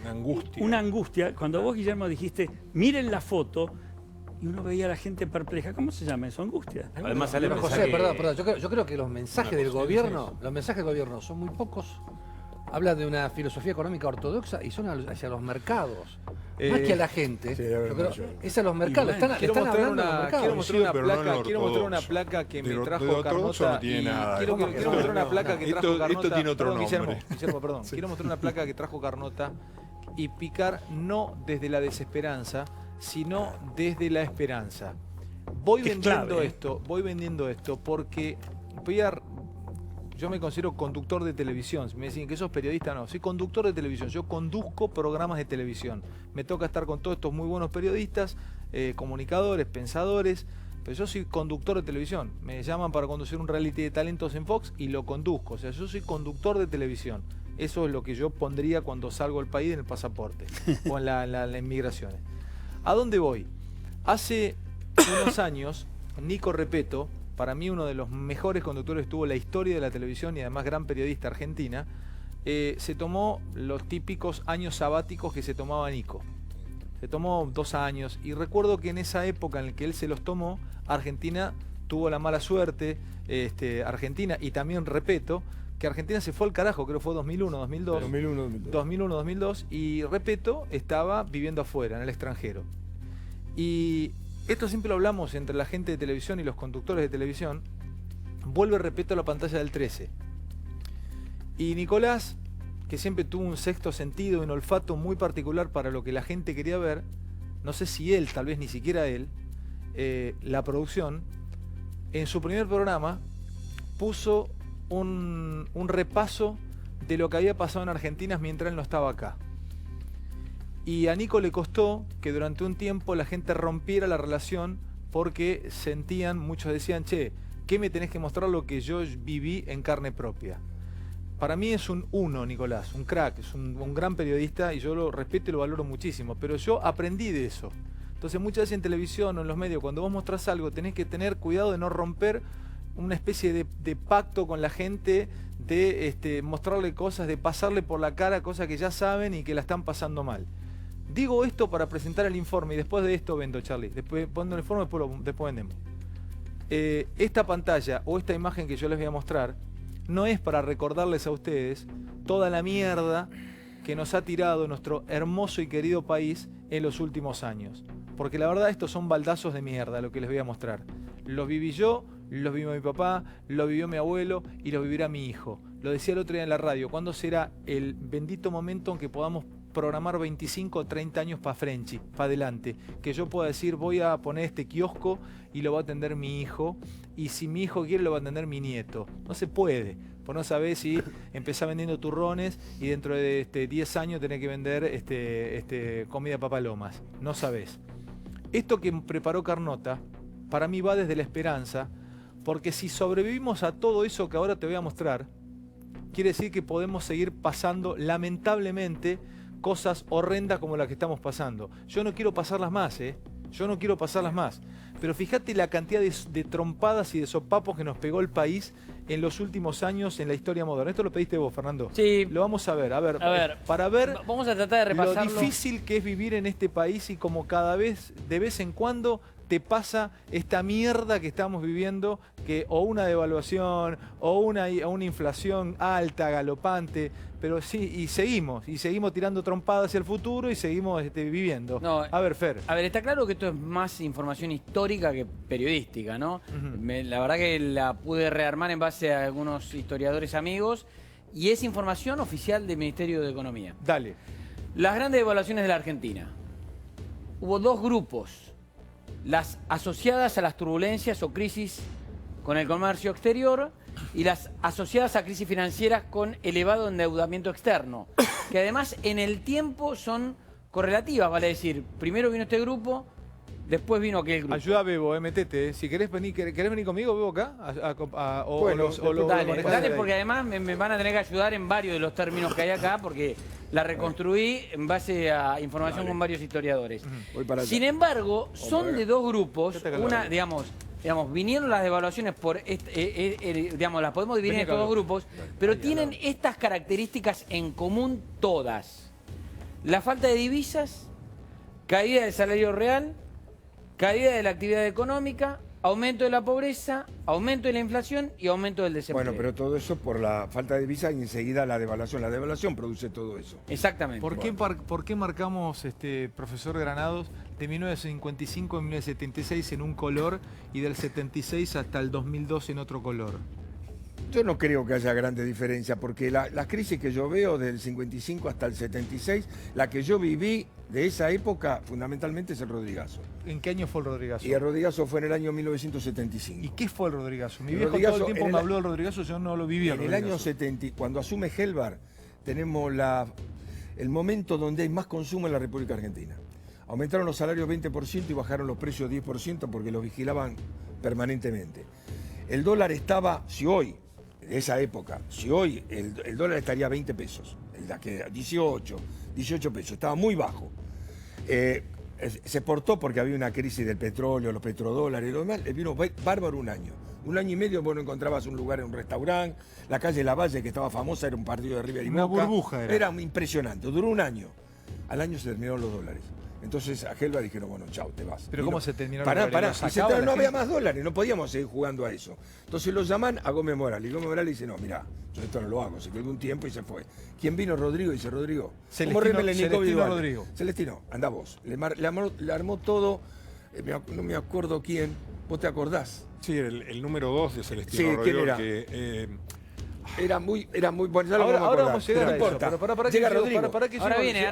Una angustia. Cuando vos, Guillermo, dijiste, miren la foto, y uno veía a la gente perpleja. ¿Cómo se llama eso? Angustia. Además sale Pero, José, perdón. Yo creo que los mensajes del gobierno, son muy pocos. Habla de una filosofía económica ortodoxa y son hacia los mercados. Más que a la gente. Sí, es a los mercados. Quiero mostrar una placa que me trajo Carnota. Quiero mostrar una placa que trajo Carnota. Esto tiene otro nombre. Guillermo, perdón. Quiero mostrar una placa que trajo Carnota y picar no desde la desesperanza, sino desde la esperanza. Voy vendiendo esto porque yo me considero conductor de televisión. Me dicen que sos periodista, no. Soy conductor de televisión. Yo conduzco programas de televisión. Me toca estar con todos estos muy buenos periodistas, comunicadores, pensadores. Pero yo soy conductor de televisión. Me llaman para conducir un reality de talentos en Fox y lo conduzco. O sea, yo soy conductor de televisión. Eso es lo que yo pondría cuando salgo del país en el pasaporte o en las inmigraciones. ¿A dónde voy? Hace unos años, Nico Repetto, para mí uno de los mejores conductores que tuvo la historia de la televisión y además gran periodista argentina, se tomó los típicos años sabáticos que se tomaba Nico. Se tomó 2 años y recuerdo que en esa época en la que él se los tomó, Argentina tuvo la mala suerte, Argentina y también Repetto, que Argentina se fue al carajo, creo que fue 2001, 2002. 2001, 2002 y Repetto estaba viviendo afuera, en el extranjero. Y esto siempre lo hablamos entre la gente de televisión y los conductores de televisión. Vuelve Repetto a la pantalla del 13. Y Nicolás, que siempre tuvo un sexto sentido y un olfato muy particular para lo que la gente quería ver, no sé si él, tal vez ni siquiera él, la producción, en su primer programa puso un repaso de lo que había pasado en Argentina mientras él no estaba acá. Y a Nico le costó que durante un tiempo la gente rompiera la relación porque muchos decían, che, ¿qué me tenés que mostrar lo que yo viví en carne propia? Para mí es un uno, Nicolás, un crack, es un gran periodista y yo lo respeto y lo valoro muchísimo, pero yo aprendí de eso. Entonces muchas veces en televisión o en los medios, cuando vos mostrás algo, tenés que tener cuidado de no romper una especie de pacto con la gente, de mostrarle cosas, de pasarle por la cara cosas que ya saben y que la están pasando mal. Digo esto para presentar el informe y después de esto vendo, Charlie. Después pongo el informe, después vendemos. Esta pantalla o esta imagen que yo les voy a mostrar no es para recordarles a ustedes toda la mierda que nos ha tirado nuestro hermoso y querido país en los últimos años. Porque la verdad estos son baldazos de mierda lo que les voy a mostrar. Los viví yo, los vivió mi papá, lo vivió mi abuelo y lo vivirá mi hijo. Lo decía el otro día en la radio, ¿cuándo será el bendito momento en que podamos programar 25 o 30 años para Frenchy, para adelante? Que yo pueda decir, voy a poner este kiosco y lo va a atender mi hijo, y si mi hijo quiere lo va a atender mi nieto. No se puede, pues no sabés si empezás vendiendo turrones y dentro de 10 años tenés que vender comida papalomas. No sabés. Esto que preparó Carnota, para mí va desde la esperanza, porque si sobrevivimos a todo eso que ahora te voy a mostrar, quiere decir que podemos seguir pasando, lamentablemente, cosas horrendas como las que estamos pasando. Yo no quiero pasarlas más, Yo no quiero pasarlas más. Pero fíjate la cantidad de trompadas y de sopapos que nos pegó el país en los últimos años en la historia moderna. Esto lo pediste vos, Fernando. Sí. Lo vamos a ver. Para ver vamos a tratar de repasarlo. Lo difícil que es vivir en este país y como cada vez, de vez en cuando, te pasa esta mierda que estamos viviendo, que o una devaluación o una inflación alta, galopante, pero sí, y seguimos tirando trompadas hacia el futuro y seguimos viviendo. No, a ver, Fer. A ver, está claro que esto es más información histórica que periodística, ¿no? La verdad que la pude rearmar en base a algunos historiadores amigos y es información oficial del Ministerio de Economía. Dale. Las grandes devaluaciones de la Argentina. Hubo dos grupos. Las asociadas a las turbulencias o crisis con el comercio exterior y las asociadas a crisis financieras con elevado endeudamiento externo, que además en el tiempo son correlativas, vale decir, primero vino este grupo, después vino aquel grupo. Ayuda a Bebo, metete. Si querés venir conmigo, Bebo, acá. Dale, porque además me van a tener que ayudar en varios de los términos que hay acá, porque la reconstruí en base a información con varios historiadores. Sin embargo, son de dos grupos, una, digamos, vinieron las devaluaciones por, las podemos dividir en estos dos grupos, pero tienen estas características en común todas. La falta de divisas, caída del salario real, caída de la actividad económica, aumento de la pobreza, aumento de la inflación y aumento del desempleo. Bueno, pero todo eso por la falta de divisas y enseguida la devaluación. La devaluación produce todo eso. Exactamente. ¿Por qué marcamos, profesor Granados, de 1955 a 1976 en un color y del 76 hasta el 2002 en otro color? Yo no creo que haya grande diferencia, porque las crisis que yo veo del 55 hasta el 76, la que yo viví de esa época, fundamentalmente es el Rodrigazo. ¿En qué año fue el Rodrigazo? Y el Rodrigazo fue en el año 1975. ¿Y qué fue el Rodrigazo? Mi viejo todo el tiempo me habló del Rodrigazo, yo no lo viví. En el año 70, cuando asume Helbar, tenemos el momento donde hay más consumo en la República Argentina. Aumentaron los salarios 20% y bajaron los precios 10% porque los vigilaban permanentemente. El dólar estaba, si hoy, de esa época, si hoy el dólar estaría a 20 pesos, 18 pesos, estaba muy bajo. Se portó porque había una crisis del petróleo, los petrodólares y lo demás, le vino bárbaro un año. Un año y medio vos no encontrabas un lugar en un restaurante, la calle Lavalle, que estaba famosa, era un partido de River y Boca. Una burbuja era. Era impresionante, duró un año. Al año se terminaron los dólares. Entonces a Helva dijeron, bueno, chao, te vas. ¿Pero cómo se terminaron los dólares? No había más dólares, no podíamos seguir jugando a eso. Entonces lo llaman a Gómez Morales. Y Gómez Morales dice, no, mirá, yo esto no lo hago. Se quedó un tiempo y se fue. ¿Quién vino? Rodrigo. Dice, Rodrigo. Celestino Rodrigo. Celestino, anda vos. Le armó todo, no me acuerdo quién. ¿Vos te acordás? Sí, el número 2 de Celestino Rodrigo. ¿Quién era? Que, Era muy bueno. Ahora vamos a llegar a eso. Pero para llega Rodrigo. Ahora viene.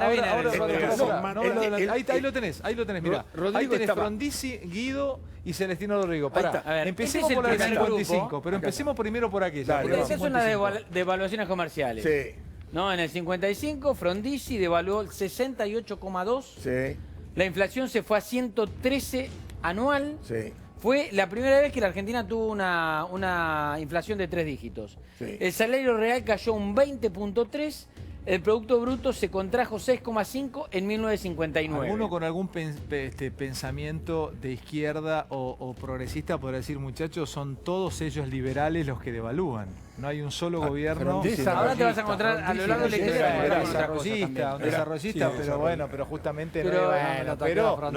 Ahí lo tenés, mirá. Ahí tenés Frondizi, Guido y Celestino Rodrigo. Pará, empecemos por la 55, pero empecemos primero por aquella. Esas son las devaluaciones comerciales. Sí. No, en el 55 Frondizi devaluó el 68,2. Sí. La inflación se fue a 113 anual. Sí. Fue la primera vez que la Argentina tuvo una inflación de 3 dígitos. Sí. El salario real cayó un 20.3%, el Producto Bruto se contrajo 6,5% en 1959. ¿Alguno con algún pensamiento de izquierda o progresista podrá decir, muchachos, son todos ellos liberales los que devalúan? No hay un solo gobierno. Ahora te vas a encontrar a lo largo de la historia un desarrollista, pero bueno, pero justamente pero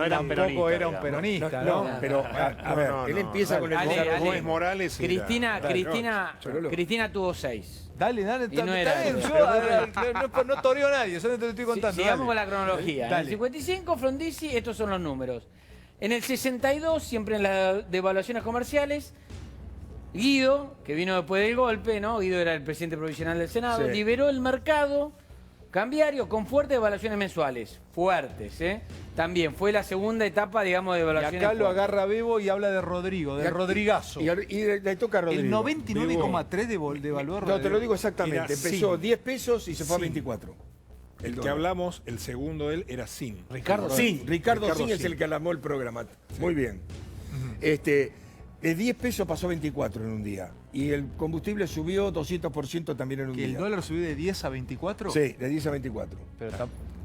tampoco era un peronista, ¿no? Pero a ver, él empieza con el desarrollo Morales. Cristina tuvo 6. Dale, Y no era yo no toreo a nadie, solo te estoy contando. Sigamos con la cronología. En el 55, Frondizi, estos son los números. En el 62, siempre en las devaluaciones comerciales, Guido, que vino después del golpe, ¿no? Guido era el presidente provisional del Senado, liberó el mercado cambiario con fuertes devaluaciones mensuales. Fuertes, ¿eh? También fue la segunda etapa, digamos, de devaluaciones. Y acá lo agarra Bebo y habla de Rodrigo, del Rodrigazo. Y le toca a Rodrigo. El 99,3 devaluó Rodrigo. No, te lo digo exactamente. Empezó sin. 10 pesos y se fue a 24. El que hablamos, el segundo de él, era Sin. Ricardo Sin es el que alarmó el programa. Muy bien. De 10 pesos pasó a 24 en un día. Y el combustible subió 200% también en un día. ¿El dólar subió de 10 a 24? Sí, de 10 a 24. Pero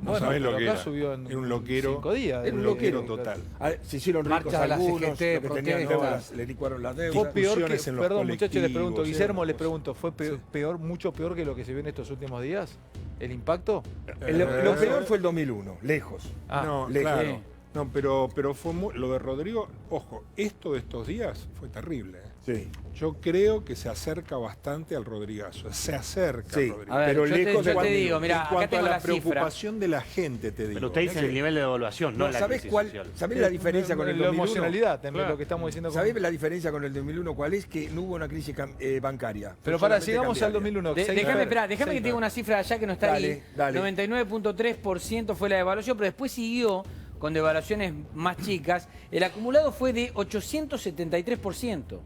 no sabés lo que acá era. Subió en un loquero. 5 días. Era un loquero total. Se hicieron ricos algunos, los que tenían deudas, le licuaron las deudas. Fue peor que, perdón muchachos, les pregunto, Guillermo, les pregunto, ¿fue peor, mucho peor que lo que se vio en estos últimos días? ¿El impacto? Lo peor fue el 2001, lejos. No, lejos. Claro. No, pero fue lo de Rodrigo, ojo, esto de estos días fue terrible. Sí. Yo creo que se acerca bastante al Rodrigazo. Se acerca al Rodrigazo. A ver, pero lejos yo te digo, mira, en cuanto acá a la cifra. preocupación de la gente, te digo. Pero usted dice el nivel de devaluación, no la crisis social. ¿Sabés la diferencia con el 2001? La emocionalidad, también lo que estamos diciendo. ¿Sabés la diferencia con el 2001? ¿Cuál es? Que no hubo una crisis bancaria. Pero para, sigamos al 2001. Déjame que te diga una cifra allá que no está ahí. Dale. 99.3% fue la devaluación, pero después siguió con devaluaciones más chicas. El acumulado fue de 873%.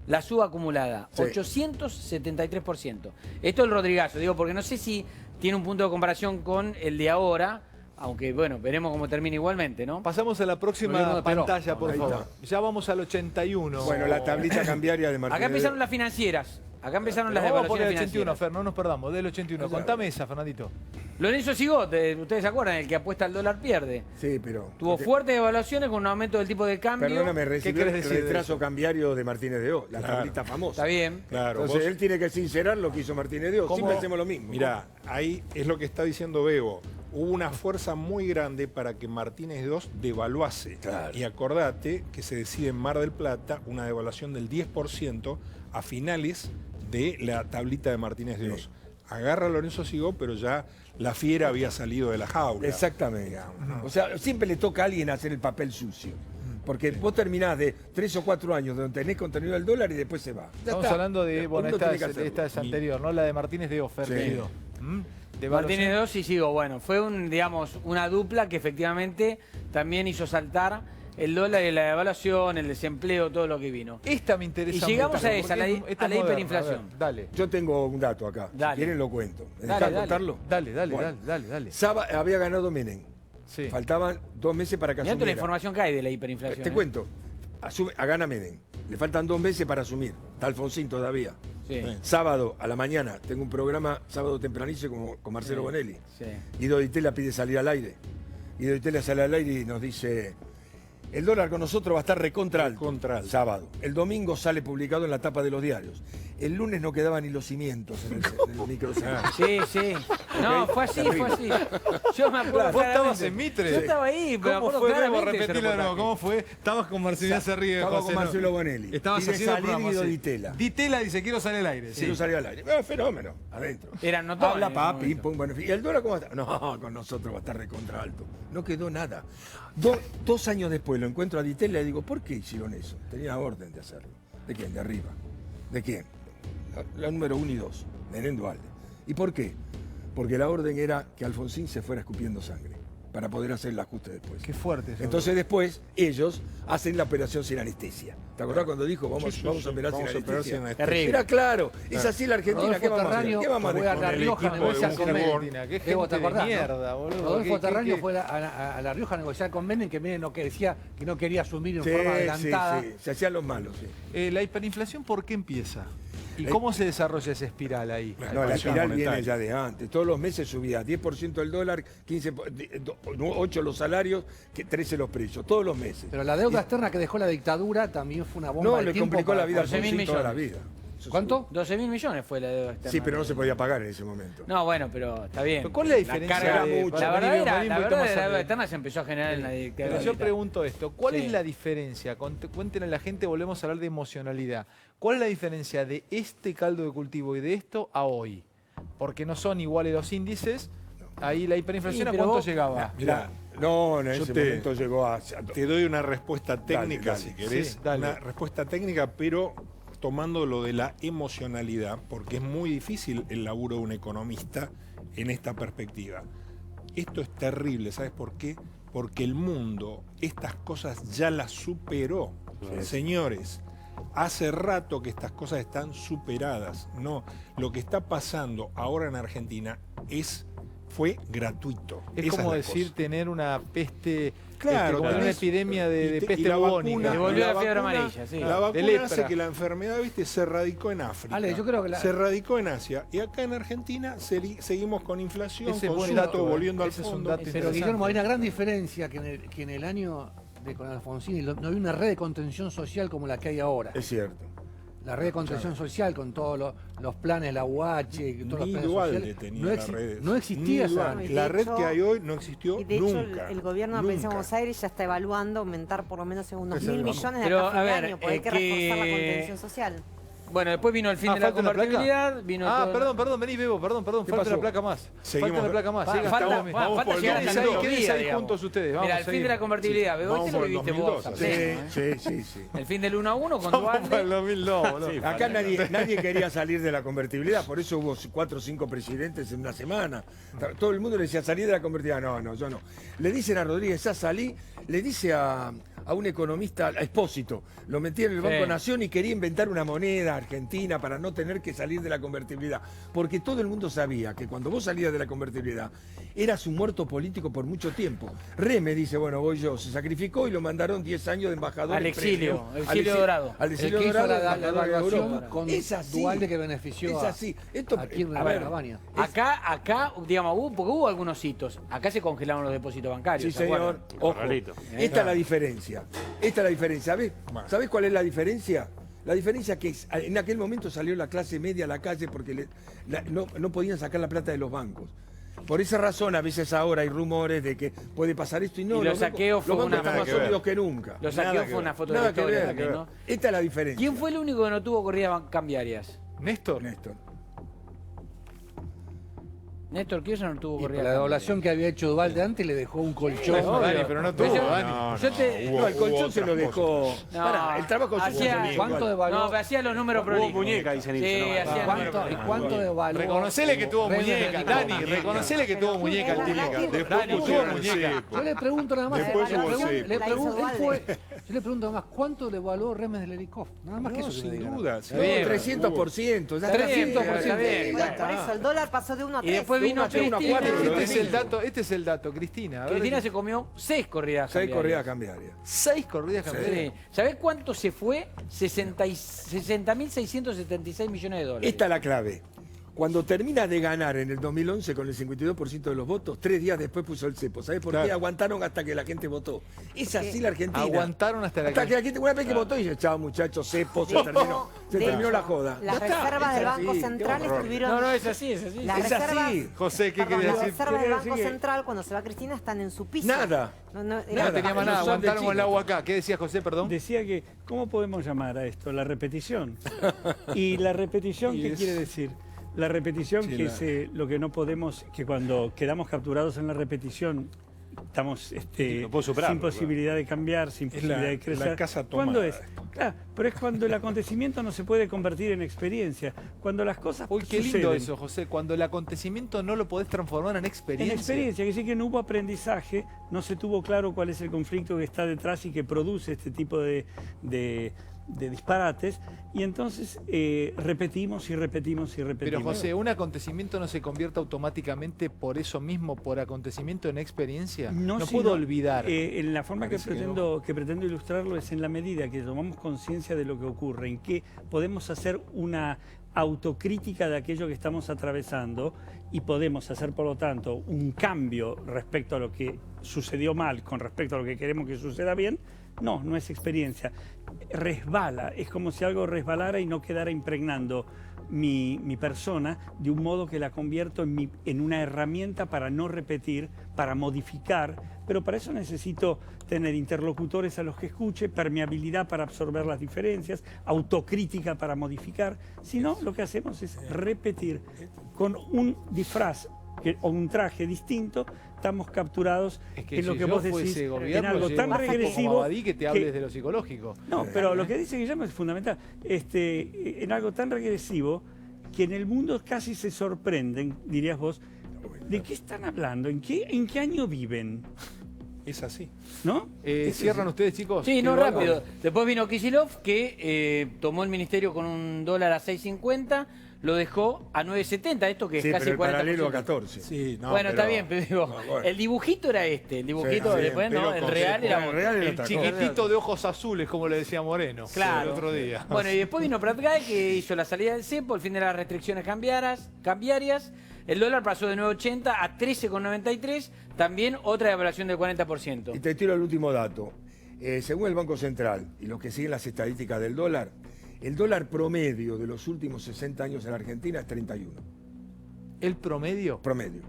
La suba acumulada, 873%. Esto es el Rodrigazo, digo, porque no sé si tiene un punto de comparación con el de ahora, aunque bueno, veremos cómo termina igualmente, ¿no? Pasamos a la próxima pantalla, por favor. Ya vamos al 81. Bueno, la tablita cambiaria de Martínez. Acá empezaron las financieras. Acá empezaron las devaluaciones devaluaciones del 81, financieras. Fer, no nos perdamos, del 81. Contame esa, Fernandito. Lorenzo Sigot, ustedes se acuerdan, el que apuesta al dólar pierde. Sí, pero... Tuvo fuertes devaluaciones con un aumento del tipo de cambio. Perdóname, ¿Qué recibió querés el decir retraso cambiario de Martínez de O, la tablita famosa. Está bien. Claro, Entonces él tiene que sincerar lo que hizo Martínez de O. Siempre hacemos lo mismo. Mirá, ahí es lo que está diciendo Bebo. Hubo una fuerza muy grande para que Martínez II devaluase. Claro. Y acordate que se decide en Mar del Plata una devaluación del 10% a finales de la tablita de Martínez de Oz. Agarra a Lorenzo Sigot, pero ya la fiera había salido de la jaula. Exactamente. Digamos, ¿no? O sea, siempre le toca a alguien hacer el papel sucio. Porque vos terminás de 3 o 4 años donde tenés contenido del dólar y después se va. Estamos hablando de, bueno, esta es anterior, ¿no? La de Martínez de Ofer. Martínez de Oz y Sigot, bueno, fue una dupla que efectivamente también hizo saltar el dólar y la devaluación, el desempleo, todo lo que vino. Esta me interesa. Y llegamos mucho, a esa, a la hiperinflación. A ver, dale. Yo tengo un dato acá. Dale. Si quieren lo cuento. Dale. contarlo? Dale. Bueno. Dale. Había ganado Menem. Sí. Faltaban 2 meses para que Mirá toda la asumiera. información que hay de la hiperinflación. Te cuento. Gana Menem. Le faltan 2 meses para asumir. Está Alfonsín todavía. Sí. Sábado a la mañana tengo un programa sábado tempranísimo con Marcelo Bonelli. Sí. Guido Di Tella pide salir al aire. Guido Di Tella sale al aire y nos dice: el dólar con nosotros va a estar recontra alto. Sábado. El domingo sale publicado en la tapa de los diarios. El lunes no quedaban ni los cimientos en el micro. Sí. No, fue así. Yo me acuerdo. Vos estabas en Mitre. Yo estaba ahí, pero ¿Cómo fue? Debo repetirlo de nuevo. ¿Cómo fue? Estabas con Marcelo Cerrillo. Estaba con Marcelo Bonelli. Estabas y de haciendo salir Guido Di Tella. Di Tella dice: quiero salir al aire. Quiero salir al aire. Fenómeno. Adentro. Eran notorios. Habla papi, pim, pum, bueno. ¿Y el dólar cómo está? No, con nosotros va a estar recontra alto. No quedó nada. 2 años después lo encuentro a Di Tella y digo: ¿por qué hicieron eso? Tenía orden de hacerlo. ¿De quién? De arriba. ¿De quién? La número 1 y 2, Menem Duhalde. ¿Y por qué? Porque la orden era que Alfonsín se fuera escupiendo sangre. para poder hacer el ajuste después. Qué fuerte eso. Entonces después ellos hacen la operación sin anestesia. ¿Te acordás cuando dijo vamos a operar sin anestesia? Era claro, es así la Argentina. ¿Qué vamos a hacer? ¿Qué vamos a hacer? Fue a La Rioja a negociar con Menem. Qué gente de mierda, boludo. Rodolfo Terráneo fue a La Rioja a negociar con Menem, que Menem decía que no quería asumir en forma adelantada. Sí, se hacían los malos. Sí. La hiperinflación, ¿por qué empieza? ¿Y cómo se desarrolla esa espiral ahí? No, la espiral viene ya de antes. Todos los meses subía 10% el dólar, 8 los salarios, 13 los precios. Todos los meses. Pero la deuda externa que dejó la dictadura también fue una bomba de tiempo. No, le complicó la vida a 12.000 millones. toda la vida. ¿Cuánto? 12.000 millones fue la deuda externa. Sí, pero no se podía pagar en ese momento. No, bueno, pero está bien. ¿Pero cuál es la diferencia? La verdad la deuda externa se empezó a generar en la dictadura. Pero yo pregunto esto, ¿cuál es la diferencia? Cuéntenle a la gente, volvemos a hablar de emocionalidad. ¿Cuál es la diferencia de este caldo de cultivo y de esto a hoy? Porque no son iguales los índices. Ahí la hiperinflación, ¿a cuánto llegaba? Mirá, en ese momento llegó a... Te doy una respuesta técnica, dale. si querés. Sí, dale. Una respuesta técnica, pero tomando lo de la emocionalidad, porque es muy difícil el laburo de un economista en esta perspectiva. Esto es terrible, ¿sabes por qué? Porque el mundo estas cosas ya las superó. Sí. Señores, hace rato que estas cosas están superadas. No, lo que está pasando ahora en Argentina fue gratuito. Es como decir cosa. Tener una peste, claro, como una epidemia de peste bubónica. Le volvió la fiebre amarilla, sí. La vacuna hace que la enfermedad, se radicó en África. Ale, yo creo que se radicó en Asia. Y acá en Argentina seguimos con inflación, ese con dato, volviendo al fondo. Pero Guillermo, hay una gran diferencia que en el año con Alfonsín no había una red de contención social como la que hay ahora. Es cierto. La red de contención social con todos los planes, la UH, todos los planes sociales. No existía esa. La red que hay hoy no existió y de hecho, nunca. el gobierno de la provincia de Buenos Aires ya está evaluando aumentar por lo menos unos 1.000 millones de pero, acá a fin de año, porque hay que reforzar la contención social. Bueno, después vino el fin de la convertibilidad. Perdón, vení, Bebo, perdón, falta la placa más. Falta la placa más. Falta llegar a esa quédense ahí juntos ustedes. Mira, el fin de la convertibilidad, Bebo, este lo viviste vos. Sí. El fin del 1 a 1 con Duarte. El 2002, acá nadie quería salir de la convertibilidad, por eso hubo 4 o 5 presidentes en una semana. Todo el mundo le decía, salir de la convertibilidad. No, yo no. Le dicen a Rodríguez, ya salí, le dice a un economista, a Espósito, lo metía en el Banco Nación y quería inventar una moneda argentina para no tener que salir de la convertibilidad. Porque todo el mundo sabía que cuando vos salías de la convertibilidad, eras un muerto político por mucho tiempo. Me dice, bueno, voy yo, se sacrificó y lo mandaron 10 años de embajador. Al exilio, dorado. Al exilio dorado, la evaluación con Dualde que benefició a Kirchner y a Cabaña. Acá, digamos, porque hubo algunos hitos. Acá se congelaron los depósitos bancarios. Sí, señor. Ojo, esta es la diferencia. ¿Sabés cuál es la diferencia? La diferencia es que en aquel momento salió la clase media a la calle porque no podían sacar la plata de los bancos. Por esa razón, a veces ahora hay rumores de que puede pasar esto y no. Y los saqueos fue una más sólidos que nunca. Los saqueos fue una foto de la historia también, ¿no? Esta es la diferencia. ¿Quién fue el único que no tuvo corridas cambiarias? Néstor. Néstor Kirchner no tuvo corrida. La devaluación que había hecho Dualde antes le dejó un colchón. Pero no tuvo, Dani. El colchón se lo dejó. El trabajo ¿Cuánto devaluó? No, hacía los números prolijos. Hubo muñeca, dicen ellos. Sí, hacía ¿Y cuánto devaluó? Reconocele que tuvo muñeca, Dani. Reconocele que tuvo muñeca el tipo. Dani tuvo muñeca. Yo le pregunto nada más. Yo le pregunto nada más, ¿cuánto devaluó Remes de Lerikov? Nada más que eso. Sin duda. 300%. 300%. Por eso el dólar pasó de 1 a 3. Y después vino Cristina. Este es el dato, Cristina. Cristina se comió 6 corridas cambiarias. 6 corridas cambiarias. 6 corridas cambiarias. Sí. ¿Sabés cuánto se fue? 60.676 millones de dólares. Esta es la clave. Cuando termina de ganar en el 2011 con el 52% de los votos, 3 días después puso el cepo. ¿Sabés por qué? Aguantaron hasta que la gente votó. Es así la Argentina. Aguantaron hasta que la gente, una vez que votó, y dice, chao muchachos, cepo, se terminó la joda. Las reservas del Banco Central estuvieron... No, es así. Es así. José, ¿qué quería decir? Las reservas del Banco Central, cuando se va Cristina, están en su piso. Nada. No tenía más nada, aguantaron con el agua acá. ¿Qué decía José, perdón? Decía que, ¿cómo podemos llamar a esto? La repetición. ¿Y la repetición qué quiere decir? La repetición, que es lo que no podemos, que cuando quedamos capturados en la repetición, estamos sin posibilidad de cambiar, sin posibilidad de crecer. La casa tomada. ¿Cuándo es? Claro, pero es cuando el acontecimiento no se puede convertir en experiencia. Cuando las cosas Uy, qué lindo suceden. eso, José. Cuando el acontecimiento no lo podés transformar en experiencia. En experiencia, que sí que no hubo aprendizaje, no se tuvo claro cuál es el conflicto que está detrás y que produce este tipo de disparates, y entonces repetimos y repetimos y repetimos. Pero José, ¿un acontecimiento no se convierte automáticamente por eso mismo, por acontecimiento en experiencia? No puedo olvidar. En la forma que pretendo ilustrarlo es en la medida que tomamos conciencia de lo que ocurre, en que podemos hacer una autocrítica de aquello que estamos atravesando y podemos hacer, por lo tanto, un cambio respecto a lo que sucedió mal con respecto a lo que queremos que suceda bien. No es experiencia. Resbala, es como si algo resbalara y no quedara impregnando mi persona de un modo que la convierto en una herramienta para no repetir, para modificar, pero para eso necesito tener interlocutores a los que escuche, permeabilidad para absorber las diferencias, autocrítica para modificar. Si no, lo que hacemos es repetir con un disfraz o un traje distinto. Estamos capturados en lo que vos decís, en algo tan regresivo que te hables de lo psicológico. No, pero lo que dice Guillermo es fundamental. En algo tan regresivo que en el mundo casi se sorprenden, dirías vos, ¿de qué están hablando? ¿En qué año viven? Es así. ¿No? ¿Cierran ustedes, chicos? Sí, no, rápido. Después vino Kicillof, que tomó el ministerio con un dólar a 6.50, lo dejó a 9.70, esto que es casi pero el 40%. paralelo a 14. Sí, no, bueno, está bien, pero digo, el dibujito era este, el dibujito después, ¿no? El real era el chiquitito de ojos azules, como le decía Moreno. Claro. El otro día. Bueno, y después vino Prat Guy, que hizo la salida del cepo, el fin de las restricciones cambiarias. El dólar pasó de 9.80 a 13.93, también otra devaluación del 40%. Y te tiro el último dato. Según el Banco Central y los que siguen las estadísticas del dólar, el dólar promedio de los últimos 60 años en la Argentina es 31. ¿El promedio? Promedio.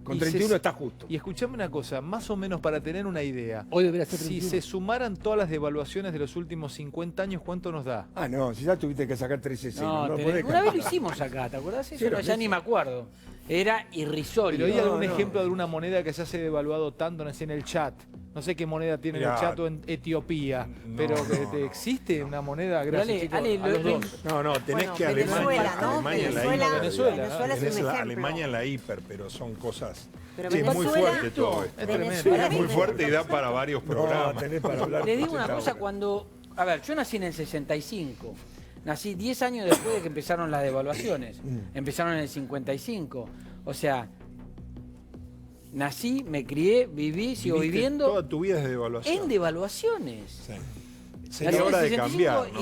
Con 31 está justo. Y escuchame una cosa, más o menos para tener una idea. Hoy debería ser 31. Si se sumaran todas las devaluaciones de los últimos 50 años, ¿cuánto nos da? Ah, no, si ya tuviste que sacar 13 No, una vez lo hicimos acá, ¿te acordás? Eso Sí, ya ni me acuerdo. Era irrisorio. Pero ¿hay algún ejemplo de una moneda que se haya devaluado tanto en el chat? No sé qué moneda tiene el chat o en Etiopía, pero ¿existe una moneda? Gracias, chicos, a los dos. No, tenés que Venezuela, ¿no? Alemania en la Venezuela hiper. es un ejemplo. Alemania en la hiper, pero son cosas... Pero sí, es muy fuerte todo esto. Es tremendo. Es muy fuerte y da para varios programas. Tenés para hablar. Le digo una cosa, cuando... A ver, yo nací en el 65. Nací 10 años después de que empezaron las devaluaciones. Empezaron en el 55. O sea, nací, me crié, viví, sigo viviendo. Toda tu vida es de devaluación. En devaluaciones. Sí. Sería hora de cambiar, ¿no?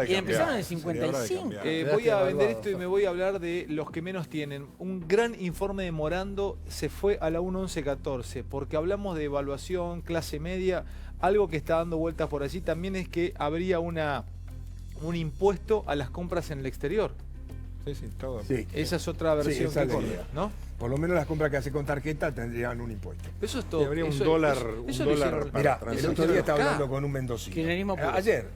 Y empezaron en el 55. Voy a vender esto y me voy a hablar de los que menos tienen. Un gran informe de Morando se fue a la 1.1114, porque hablamos de evaluación, clase media. Algo que está dando vueltas por allí también es que habría un impuesto a las compras en el exterior. Sí, todo. Sí. Esa es otra versión que corre, ¿no? Por lo menos las compras que hace con tarjeta tendrían un impuesto. Eso es todo. Y habría un dólar. Mira, el otro día estaba hablando con un mendocino. Kirchnerismo puro. Ayer.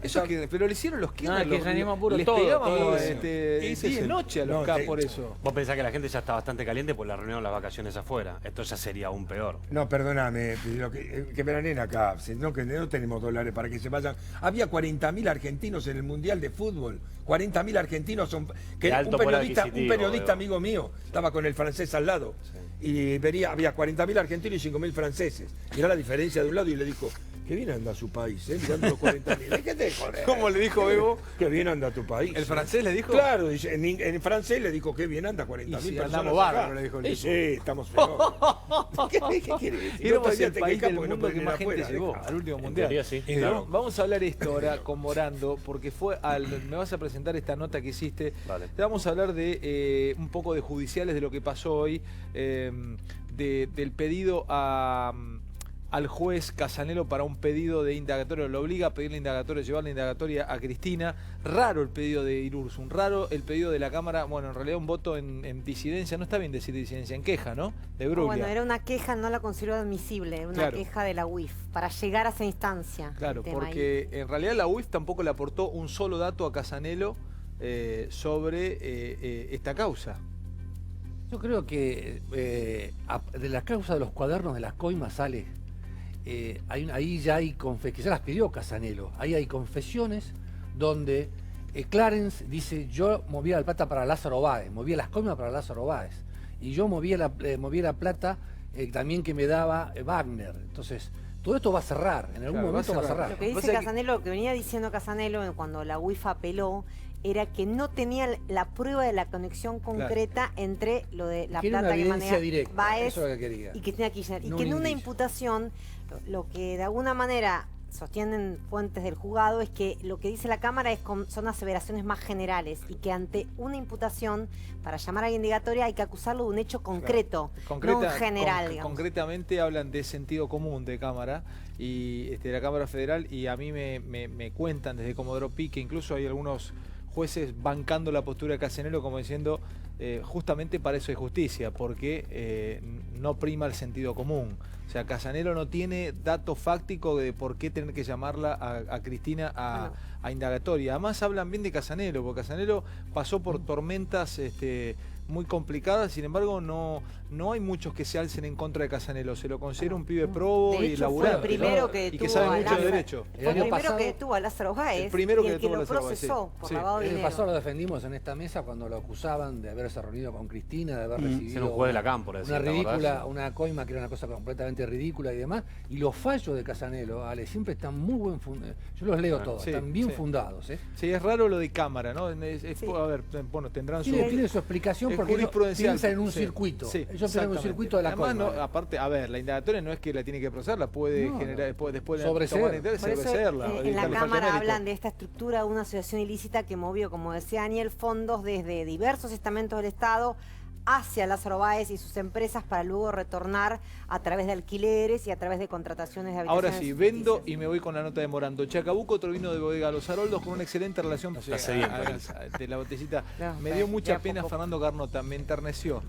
Pero lo hicieron los kirchneristas. No, el kirchnerismo puro, les todo, pegábamos todo. día y noche a los por eso. Vos pensás que la gente ya está bastante caliente por la reunión de las vacaciones afuera. Esto ya sería aún peor. No, perdóname, que veranen acá, sino que no tenemos dólares para que se vayan. Había 40.000 argentinos en el Mundial de Fútbol. 40.000 argentinos son... Que un periodista amigo mío estaba con el francés al lado. Sí. Y vería, había 40.000 argentinos y 5.000 franceses. Mirá la diferencia de un lado y le dijo, qué bien anda su país, mirando los 40.000. ¿Qué te joder? ¿Cómo le dijo Bebo? Qué bien anda tu país. ¿El francés le dijo? Claro, en francés le dijo, qué bien anda 40.000 personas. Andamos bárbaros, le dijo el tipo. Sí, estamos fenómenos. ¿Qué quiere decir? Éramos el país del mundo que más gente llevó al último mundial. Sí, claro. Vamos a hablar esto ahora con Morando, porque me vas a presentar esta nota que hiciste. Vale. Te vamos a hablar de un poco de judiciales de lo que pasó hoy, del pedido al juez Casanelo para un pedido de indagatoria. Lo obliga a pedir la indagatoria, llevar la indagatoria a Cristina. Raro el pedido de Irurzun, raro el pedido de la Cámara. Bueno, en realidad un voto en disidencia. No está bien decir disidencia, en queja, ¿no? De Bruglia. Bueno, era una queja, no la considero admisible, una queja de la UIF, para llegar a esa instancia. Claro, porque en realidad la UIF tampoco le aportó un solo dato a Casanelo sobre esta causa. Yo creo que de la causa de los cuadernos de las coimas sale, ahí ya hay confesiones, que ya las pidió Casanelo, ahí hay confesiones donde Clarence dice, yo movía la plata para Lázaro Báez, movía las coimas para Lázaro Báez, y yo movía la plata también que me daba Wagner. Entonces, todo esto va a cerrar, en algún momento va a cerrar. Lo que dice Casanelo, lo que venía diciendo Casanelo cuando la UIF apeló, era que no tenía la prueba de la conexión concreta entre lo de la plata que maneja Báez y Cristina Kirchner. Y que en una imputación, lo que de alguna manera sostienen fuentes del juzgado es que lo que dice la Cámara son aseveraciones más generales y que ante una imputación, para llamar a alguien indagatoria, hay que acusarlo de un hecho concreto, no un general. Digamos. Concretamente hablan de sentido común de Cámara y de la Cámara Federal, y a mí me cuentan desde Comodoro Pi que incluso hay algunos jueces bancando la postura de Casanelo como diciendo justamente para eso es justicia, porque no prima el sentido común. O sea, Casanelo no tiene dato fáctico de por qué tener que llamarla a Cristina a indagatoria. Además hablan bien de Casanelo, porque Casanelo pasó por tormentas muy complicadas, sin embargo no hay muchos que se alcen en contra de Casanelo. Se lo considera un pibe probo y laburante, y que sabe mucho de derecho. Fue el primero que tuvo a Lázaro Báez, y el que lo procesó por lavado de dinero. El pasado lo defendimos en esta mesa cuando lo acusaban de haberse reunido con Cristina, de haber recibido juez de la Cámpora, una ridícula, una coima que era una cosa completamente ridícula y demás. Y los fallos de Casanelo, Ale, siempre están muy buen fundados. Yo los leo todos, están bien fundados. Sí, es raro lo de Cámara, ¿no? A ver, bueno, tendrán tiene su explicación porque ellos piensan en un circuito. Ellos piensan en un circuito de la coima. No, aparte, a ver, la indagatoria no es que la tiene que procesar, la puede generar después sobreseerla. En la Cámara hablan de esta estructura de una asociación ilícita que movió, como decía Daniel, fondos desde diversos estamentos del Estado hacia Lázaro Báez y sus empresas para luego retornar a través de alquileres y a través de contrataciones de habitaciones. Ahora sí, vendo y me voy con la nota de Morando. Chacabuco, otro vino de bodega Los Aroldos con una excelente relación de la botellita. Me dio mucha pena Fernando Carnota, me enterneció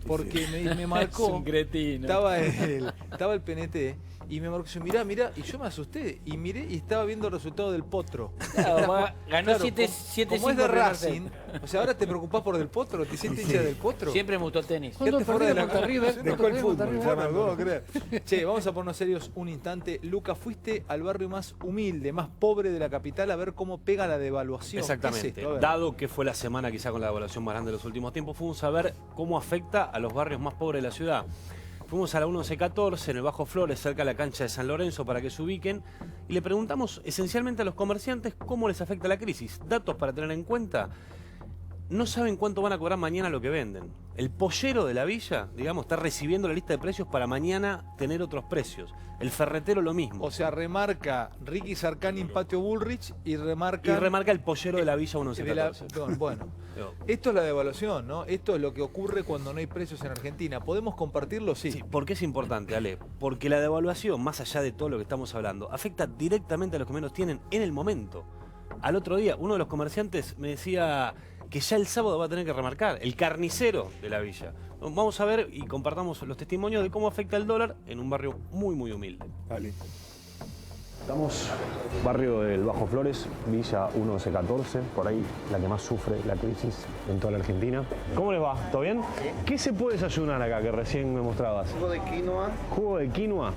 porque me marcó. Es un cretino. Estaba el PNT y me marcó, mirá, y yo me asusté y miré y estaba viendo el resultado del Potro. Claro, ganó 7-5. Como es de Racing, o sea, ahora te preocupás por Del Potro, te sientes hincha del Potro. Siempre me gustó tenis. ¿Qué te fuera de la River? Dejó el fútbol, ya me puedo creer. Che, vamos a ponernos serios un instante. Luca, fuiste al barrio más humilde, más pobre de la capital a ver cómo pega la devaluación. Exactamente. Dado que fue la semana quizá con la devaluación más grande de los últimos tiempos, fuimos a ver cómo afecta a los barrios más pobres de la ciudad. Fuimos a la 1114, en el Bajo Flores, cerca de la cancha de San Lorenzo, para que se ubiquen, y le preguntamos esencialmente a los comerciantes cómo les afecta la crisis. Datos para tener en cuenta: no saben cuánto van a cobrar mañana lo que venden. El pollero de la villa, digamos, está recibiendo la lista de precios para mañana tener otros precios. El ferretero lo mismo. O sea, remarca Ricky Sarcani en Patio Bullrich y remarca el pollero de la villa 1114. Bueno, esto es la devaluación, ¿no? Esto es lo que ocurre cuando no hay precios en Argentina. ¿Podemos compartirlo? Sí. ¿Por qué es importante, Ale? Porque la devaluación, más allá de todo lo que estamos hablando, afecta directamente a los que menos tienen en el momento. Al otro día, uno de los comerciantes me decía que ya el sábado va a tener que remarcar, el carnicero de la villa. Vamos a ver y compartamos los testimonios de cómo afecta el dólar en un barrio muy, muy humilde. Vale. Estamos barrio del Bajo Flores, Villa 1114, por ahí la que más sufre la crisis en toda la Argentina. ¿Cómo les va? ¿Todo bien? Sí. ¿Qué se puede desayunar acá que recién me mostrabas? Jugo de quinoa. ¿Jugo de quinoa?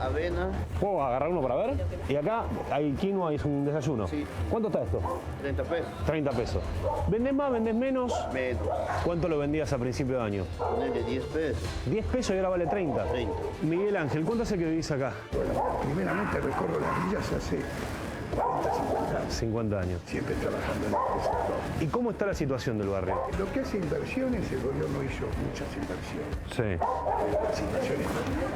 Avena. ¿Puedo agarrar uno para ver? Y acá hay quinoa y es un desayuno. Sí. ¿Cuánto está esto? 30 pesos. 30 pesos. ¿Vendés más, vendés menos? Menos. ¿Cuánto lo vendías a principio de año? Ponele 10 pesos. 10 pesos y ahora vale 30. 30. Miguel Ángel, ¿cuánto hace que vivís acá? Bueno, primeramente recorro las villas hace 50 años. Siempre trabajando en el sector. ¿Y cómo está la situación del barrio? Lo que hace inversiones, el gobierno hizo muchas inversiones. Sí. Las inversiones.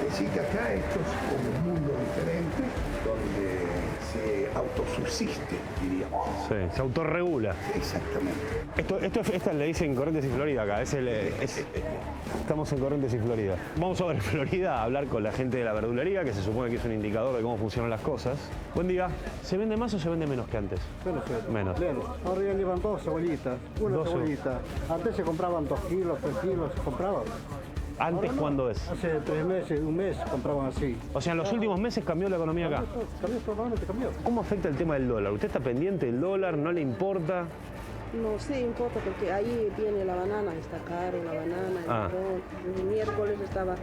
Decir que acá esto es como un mundo diferente, donde se autosubsiste, diríamos. Sí, se autorregula. Exactamente. Esta le dicen Corrientes y Florida acá. Estamos en Corrientes y Florida. Vamos a ver Florida a hablar con la gente de la verdulería, que se supone que es un indicador de cómo funcionan las cosas. Buen día. ¿Se vende más o se vende menos que antes? Menos. Ahora ya llevan 2 cebollitas, una cebollita. Antes se compraban 2 kilos, 3 kilos, se compraban. ¿Antes cuándo es? Hace 3 meses, un mes compraban así. O sea, en los últimos meses cambió la economía acá. Cambió, totalmente cambió. ¿Cómo afecta el tema del dólar? ¿Usted está pendiente del dólar? ¿No le importa? No sé, importa porque ahí viene la banana, está caro la banana, el miércoles estaba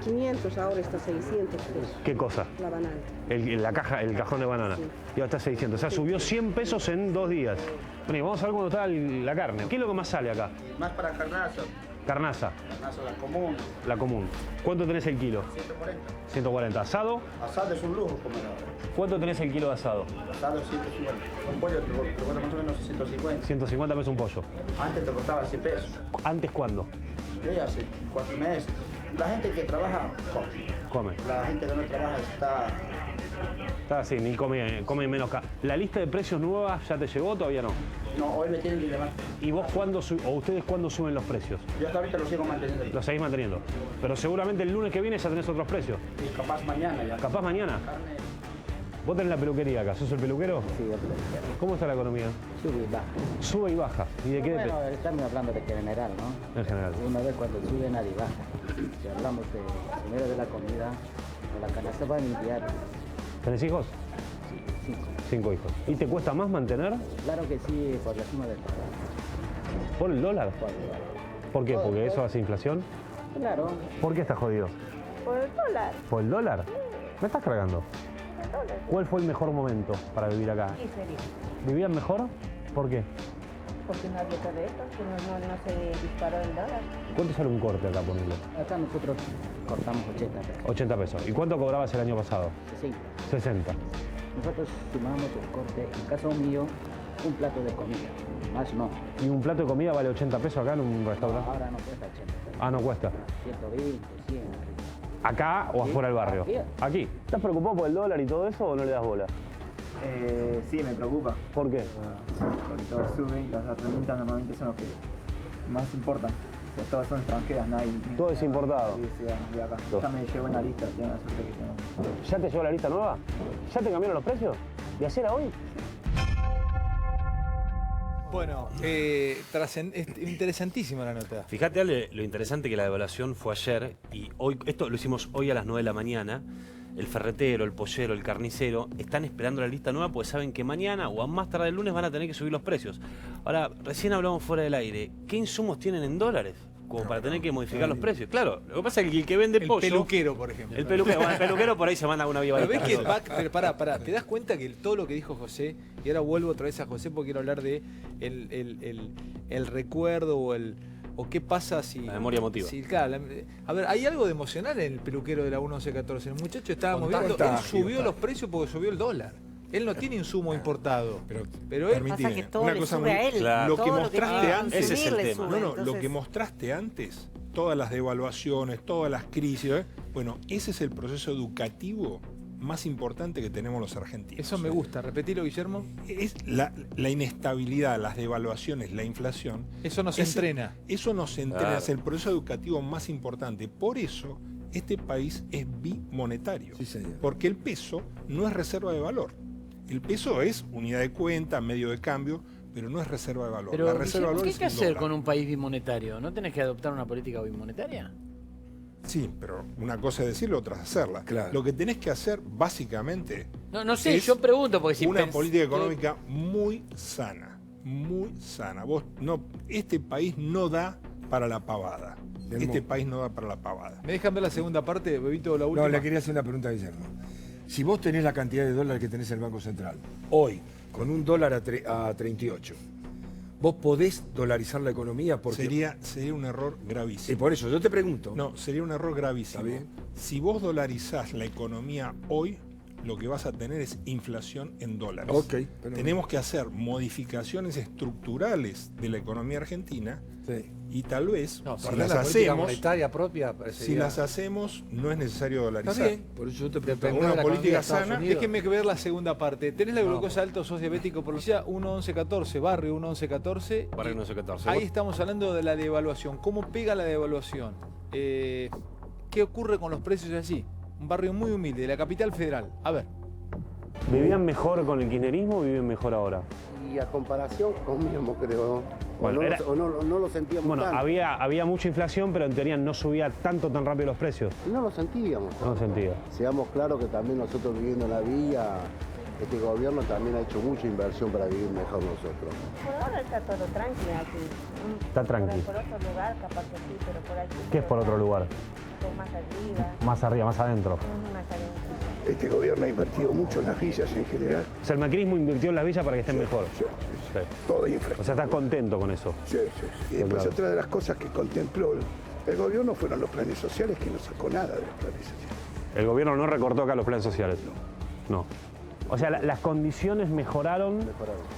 500, ahora está 600 pesos. ¿Qué cosa? La banana. El cajón de banana. Sí. Y ahora está 600. O sea, subió 100 pesos en 2 días. Bueno, y vamos a ver cuándo está la carne. ¿Qué es lo que más sale acá? Más para carnazo. Carnaza. Carnazo, la común. La común. ¿Cuánto tenés el kilo? 140. 140. ¿Asado? Asado es un lujo comer ahora. ¿Cuánto tenés el kilo de asado? Asado 150. Un pollo te cuesta más o menos 150. 150 pesos un pollo. Antes te costaba 100 pesos. ¿Antes cuándo? Yo ya hace 4 meses. La gente que trabaja, Come. la gente que no trabaja Está así, ni come menos. ¿La lista de precios nueva ya te llegó o todavía no? No, hoy me tienen que llamar. ¿Y vos cuándo o ustedes cuándo suben los precios? Yo hasta ahorita lo sigo manteniendo. Lo seguís manteniendo. Pero seguramente el lunes que viene ya tenés otros precios. Y capaz mañana ya. ¿Capaz mañana? ¿Vos tenés la peluquería acá? ¿Sos el peluquero? Sí, el peluquero. ¿Cómo está la economía? Sube y baja. Sube y baja. ¿Y de qué depende? Bueno, estamos hablando de general, ¿no? En general. Una vez cuando sube nadie baja. Si hablamos de primero de la comida, de la canasta familiar. ¿Tenés hijos? Sí, 5. 5 hijos. ¿Y te cuesta más mantener? Claro que sí, por la suma del dólar. ¿Por el dólar? Por el dólar. ¿Por qué? ¿Porque eso hace inflación? Claro. ¿Por qué estás jodido? Por el dólar. ¿Por el dólar? ¿Me estás cargando? El dólar. ¿Cuál fue el mejor momento para vivir acá? Sí, sería. ¿Vivían mejor? ¿Por qué? Porque no había todo esto, que no se disparó el dólar. ¿Cuánto sale un corte acá, ponele? Acá nosotros cortamos 80 pesos. 80 pesos. ¿Y cuánto cobrabas el año pasado? 60. 60. Nosotros sumamos el corte, en caso mío, un plato de comida. Más no. ¿Y un plato de comida vale 80 pesos acá en un restaurante? Ahora no cuesta 80 pesos. Ah, no cuesta. 120, 100. ¿Acá o afuera del barrio? Aquí. ¿Estás preocupado por el dólar y todo eso o no le das bola? Sí, me preocupa. ¿Por qué? Porque todo sube y las herramientas normalmente son los que más importan. Pues todas son extranjeras, no hay... Todo es importado. Sí, sí, de acá. Ya me llegó una lista, tengo la suerte que tengo. ¿Ya te llegó la lista nueva? ¿Ya te cambiaron los precios? ¿De ayer a hoy? Bueno, interesantísima la nota. Fíjate, Ale, lo interesante que la devaluación fue ayer y hoy, esto lo hicimos hoy a las 9 de la mañana. El ferretero, el pollero, el carnicero están esperando la lista nueva porque saben que mañana o a más tarde el lunes van a tener que subir los precios. Ahora, recién hablamos fuera del aire. ¿Qué insumos tienen en dólares? Como para tener que modificar los precios. Claro, lo que pasa es que el que vende pollo... El peluquero, por ejemplo. El peluquero por ahí se manda una viva. Pero ves que pero pará, ¿te das cuenta que todo lo que dijo José, y ahora vuelvo otra vez a José porque quiero hablar de el recuerdo o qué pasa si... La memoria emotiva. Si, claro, a ver, hay algo de emocional en el peluquero de la 1114. El muchacho estaba moviendo, él subió los precios porque subió el dólar. Él no tiene insumo importado. Pero él pasa que todo una le cosa sube a él. Claro. Lo que mostraste antes, ese es el tema. Lo que mostraste antes, todas las devaluaciones, todas las crisis, bueno, ese es el proceso educativo más importante que tenemos los argentinos. Eso me gusta. Repetilo, Guillermo. Es la inestabilidad, las devaluaciones, la inflación. Eso nos entrena. Eso nos entrena, Claro. es el proceso educativo más importante. Por eso este país es bimonetario. Sí, señor. Porque el peso no es reserva de valor. El peso es unidad de cuenta, medio de cambio, pero no es reserva de valor. Pero, la reserva de valor ¿qué hay es que un hacer dólar. con un país bimonetario? ¿No tenés que adoptar una política bimonetaria? Sí, pero una cosa es decirlo, otra es hacerla. Claro. Lo que tenés que hacer, básicamente, No sé, es yo pregunto porque si una pens- política económica muy sana, muy sana. Este país no da para la pavada. Este país no da para la pavada. ¿Me dejan ver la segunda parte, Bebito, la última? No, le quería hacer una pregunta a Guillermo. Si vos tenés la cantidad de dólares que tenés en el Banco Central, hoy, con un dólar a 38, ¿vos podés dolarizar la economía? Porque Sería un error gravísimo. Y por eso yo te pregunto. No, sería un error gravísimo. ¿Está bien? Si vos dolarizás la economía hoy, lo que vas a tener es inflación en dólares. Ok, pero- Tenemos que hacer modificaciones estructurales de la economía argentina y tal vez, No, si perder las la política hacemos, monetaria propia si parecería... las hacemos, no es necesario dolarizar. Está bien. Por eso yo te Depende Una de la política economía de Estados sana. Unidos. Déjenme ver la segunda parte. Tenés la glucosa alta, sos diabético por Lucía, 1114, barrio 1114. Barrio 1114. Ahí estamos hablando de la devaluación. ¿Cómo pega la devaluación? ¿Qué ocurre con los precios allí? Un barrio muy humilde, de la capital federal. A ver. ¿Vivían mejor con el kirchnerismo o viven mejor ahora? Y a comparación comíamos, creo. Bueno, no lo sentíamos Bueno, tanto. había mucha inflación, pero en teoría no subía tan rápido los precios. No lo sentíamos. No sentía. Seamos claros que también nosotros viviendo en la villa este gobierno también ha hecho mucha inversión para vivir mejor nosotros. Por ahora está todo tranquilo aquí. Está tranquilo. Por otro lugar, capaz que sí, pero por aquí. ¿Qué es por otro lugar? Por más arriba. Más arriba, más adentro. Más adentro. Este gobierno ha invertido mucho en las villas en general. O sea, el macrismo invirtió en las villas para que estén mejor. Sí. Todo infraestructura. O sea, ¿estás contento con eso? Sí. Y después otra de las cosas que contempló el gobierno fueron los planes sociales, que no sacó nada de los planes sociales. ¿El gobierno no recortó acá los planes sociales? No. O sea, las condiciones mejoraron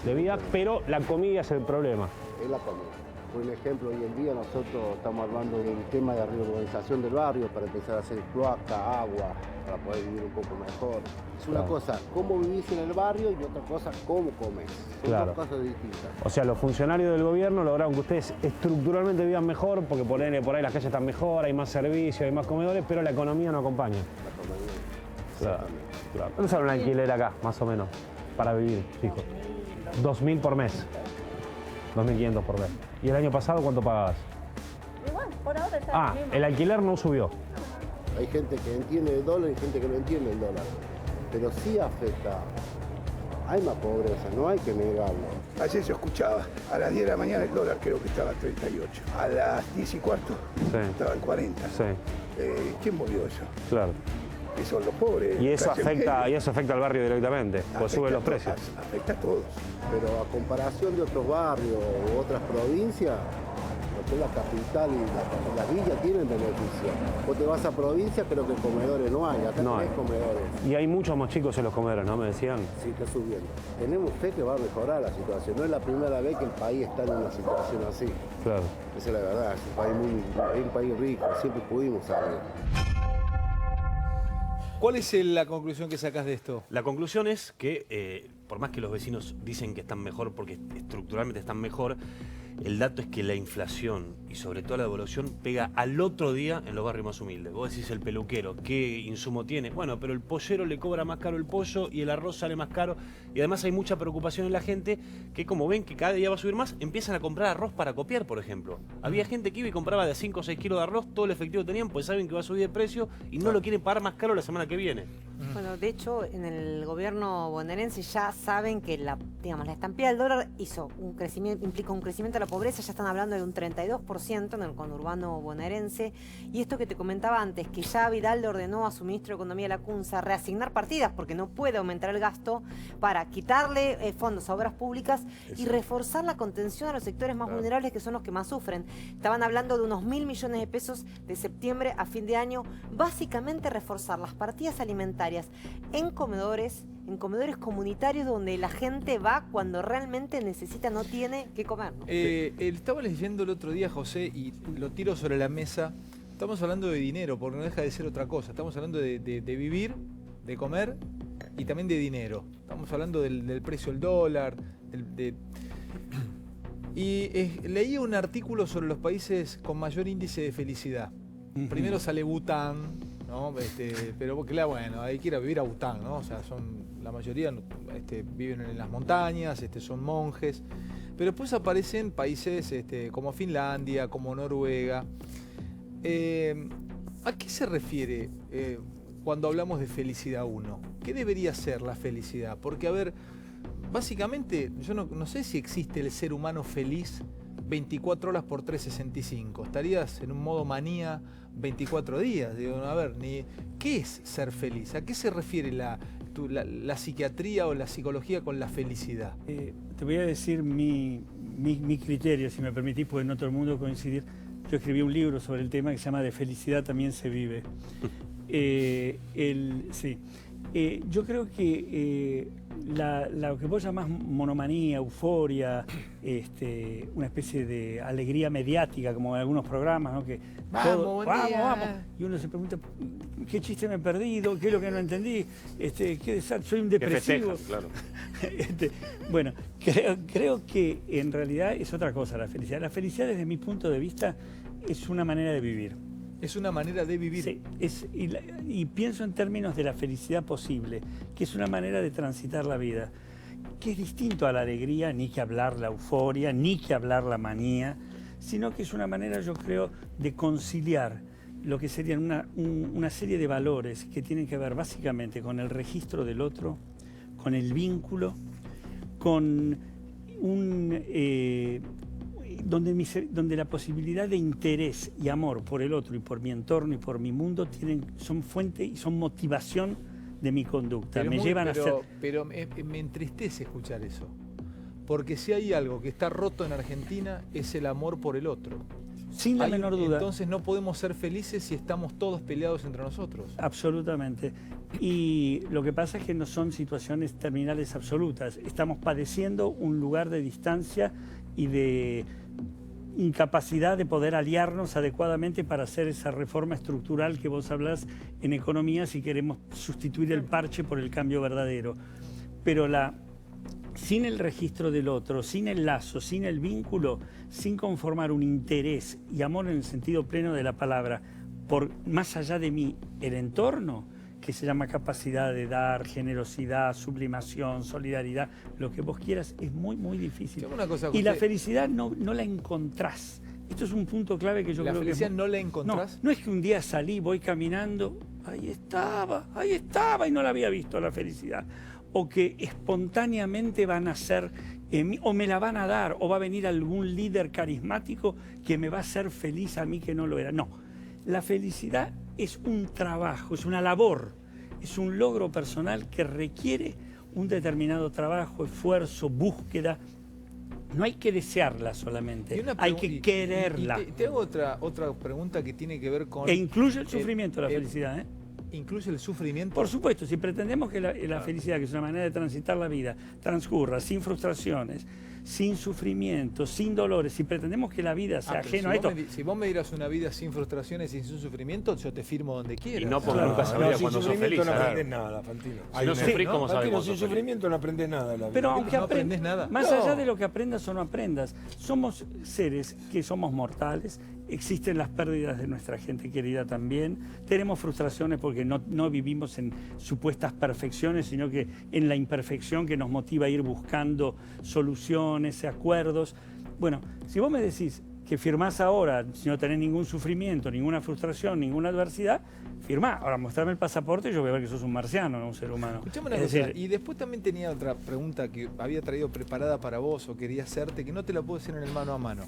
de vida, pero la comida es el problema. Es la comida. Por ejemplo, hoy en día nosotros estamos hablando del tema de reurbanización del barrio para empezar a hacer cloaca, agua, para poder vivir un poco mejor. Es una cosa, cómo vivís en el barrio, y otra cosa, cómo comes. Son dos cosas distintas. O sea, los funcionarios del gobierno lograron que ustedes estructuralmente vivan mejor, porque por ahí las calles están mejor, hay más servicios, hay más comedores, pero la economía no acompaña. La economía. Claro. ¿Cuánto sale un alquiler acá, más o menos, para vivir, fijo? 2.000 por mes. 2.500 por mes. ¿Y el año pasado cuánto pagabas? Igual, por ahora está mismo. El alquiler no subió. Hay gente que entiende el dólar y gente que no entiende el dólar. Pero sí afecta. Hay más pobreza, no hay que negarlo. Ayer yo escuchaba, a las 10 de la mañana el dólar creo que estaba a 38. A las 10 y cuarto estaba en 40. Sí. ¿Quién movió eso? Claro. Que son los pobres. Y eso afecta al barrio directamente, pues suben los precios. Afecta a todos. Pero a comparación de otros barrios u otras provincias, lo que es la capital y la villa tienen beneficio. Vos te vas a provincia, creo que comedores no hay. Acá no tenés comedores. Y hay muchos más chicos en los comedores, ¿no? Me decían. Sí, está subiendo. Tenemos fe que va a mejorar la situación. No es la primera vez que el país está en una situación así. Claro. Esa es la verdad. Es un país rico. Siempre pudimos salir. ¿Cuál es la conclusión que sacas de esto? La conclusión es que, por más que los vecinos dicen que están mejor porque estructuralmente están mejor, el dato es que la inflación y sobre todo la devaluación pega al otro día en los barrios más humildes. Vos decís el peluquero, ¿qué insumo tiene? Bueno, pero el pollero le cobra más caro el pollo y el arroz sale más caro. Y además hay mucha preocupación en la gente que, como ven que cada día va a subir más, empiezan a comprar arroz para copiar, por ejemplo. Había gente que iba y compraba de 5 o 6 kilos de arroz, todo el efectivo que tenían, pues saben que va a subir el precio y no lo quieren pagar más caro la semana que viene. Bueno, de hecho, en el gobierno bonaerense ya saben que la estampida del dólar implica un crecimiento de la pobreza. Ya están hablando de un 32% en el conurbano bonaerense. Y esto que te comentaba antes, que ya Vidal le ordenó a su ministro de Economía, Lacunza, reasignar partidas porque no puede aumentar el gasto, para quitarle fondos a obras públicas y reforzar la contención a los sectores más vulnerables, que son los que más sufren. Estaban hablando de unos 1.000 millones de pesos de septiembre a fin de año. Básicamente reforzar las partidas alimentarias en comedores comunitarios donde la gente va cuando realmente necesita, no tiene que comer. Estaba leyendo el otro día, José, y lo tiro sobre la mesa. Estamos hablando de dinero, porque no deja de ser otra cosa. Estamos hablando de vivir, de comer y también de dinero. Estamos hablando del precio del dólar. Leí un artículo sobre los países con mayor índice de felicidad. Primero sale Bután, ¿no? Pero claro, bueno, hay que ir a vivir a Bután, ¿no? O sea, la mayoría viven en las montañas, son monjes. Pero después aparecen países como Finlandia, como Noruega. ¿A qué se refiere cuando hablamos de felicidad uno? ¿Qué debería ser la felicidad? Porque, a ver, básicamente, yo no sé si existe el ser humano feliz 24 horas por 365. Estarías en un modo manía 24 días. Digo, a ver, ¿qué es ser feliz? ¿A qué se refiere la psiquiatría o la psicología con la felicidad? Te voy a decir mi criterio, si me permitís, porque no todo el mundo coincidir. Yo escribí un libro sobre el tema que se llama De felicidad también se vive. Yo creo que lo que vos llamás monomanía, euforia, una especie de alegría mediática, como en algunos programas, ¿no? Que vamos. Y uno se pregunta, ¿qué chiste me he perdido? ¿Qué es lo que no entendí? Soy un depresivo. Claro. Bueno, creo que en realidad es otra cosa la felicidad. La felicidad, desde mi punto de vista, es una manera de vivir. Es una manera de vivir. Sí, y pienso en términos de la felicidad posible, que es una manera de transitar la vida, que es distinto a la alegría, ni que hablar la euforia, ni que hablar la manía, sino que es una manera, yo creo, de conciliar lo que serían una serie de valores que tienen que ver básicamente con el registro del otro, con el vínculo, con donde la posibilidad de interés y amor por el otro y por mi entorno y por mi mundo son fuente y son motivación de mi conducta. Pero me entristece escuchar eso. Porque si hay algo que está roto en Argentina es el amor por el otro. Sin la menor duda. Entonces no podemos ser felices si estamos todos peleados entre nosotros. Absolutamente. Y lo que pasa es que no son situaciones terminales absolutas. Estamos padeciendo un lugar de distancia y de incapacidad de poder aliarnos adecuadamente para hacer esa reforma estructural que vos hablás en economía si queremos sustituir el parche por el cambio verdadero. Pero sin el registro del otro, sin el lazo, sin el vínculo, sin conformar un interés y amor en el sentido pleno de la palabra, por más allá de mí, el entorno, que se llama capacidad de dar, generosidad, sublimación, solidaridad, lo que vos quieras, es muy, muy difícil. Y la felicidad no la encontrás. Esto es un punto clave que yo creo que... ¿La felicidad no la encontrás? No es que un día salí, voy caminando, ahí estaba, y no la había visto la felicidad. O que espontáneamente van a ser, o me la van a dar, o va a venir algún líder carismático que me va a hacer feliz a mí que no lo era. No, la felicidad es un trabajo, es una labor, es un logro personal que requiere un determinado trabajo, esfuerzo, búsqueda. No hay que desearla solamente, hay que quererla. Te hago otra pregunta que tiene que ver con... E incluye el sufrimiento, la felicidad, ¿eh? ¿Incluye el sufrimiento? Por supuesto, si pretendemos que la felicidad, que es una manera de transitar la vida, transcurra sin frustraciones, sin sufrimiento, sin dolores, si pretendemos que la vida sea ajena a esto... Si vos me dieras una vida sin frustraciones y sin sufrimiento, yo te firmo donde quieras. Y no porque nunca sabría cuando sos feliz. Sin sufrimiento no aprendes nada, Fantino. Si no sufrís, ¿cómo sabés cuando sin sos sufrimiento no aprendes nada de la vida. Pero aunque no aprendes nada. Más allá de lo que aprendas o no aprendas, somos seres que somos mortales, existen las pérdidas de nuestra gente querida también, tenemos frustraciones porque no vivimos en supuestas perfecciones, sino que en la imperfección que nos motiva a ir buscando soluciones, acuerdos. Bueno, si vos me decís que firmás ahora, si no tenés ningún sufrimiento, ninguna frustración, ninguna adversidad, firmá. Ahora mostrame el pasaporte y yo voy a ver que sos un marciano, no un ser humano. Escuchame una cosa, y después también tenía otra pregunta que había traído preparada para vos o quería hacerte, que no te la puedo decir en el mano a mano.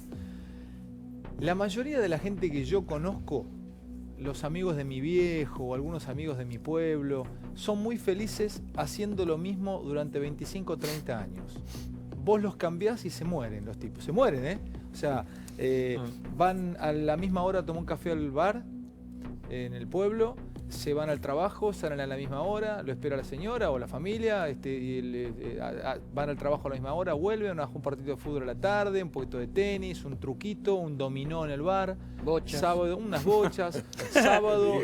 La mayoría de la gente que yo conozco, los amigos de mi viejo o algunos amigos de mi pueblo, son muy felices haciendo lo mismo durante 25 o 30 años. Vos los cambiás y se mueren los tipos. Se mueren, ¿eh? O sea, van a la misma hora a tomar un café al bar en el pueblo, se van al trabajo, salen a la misma hora, lo espera la señora o la familia, van al trabajo a la misma hora, vuelven, un partido de fútbol a la tarde, un poquito de tenis, un truquito, un dominó en el bar, sábado unas bochas,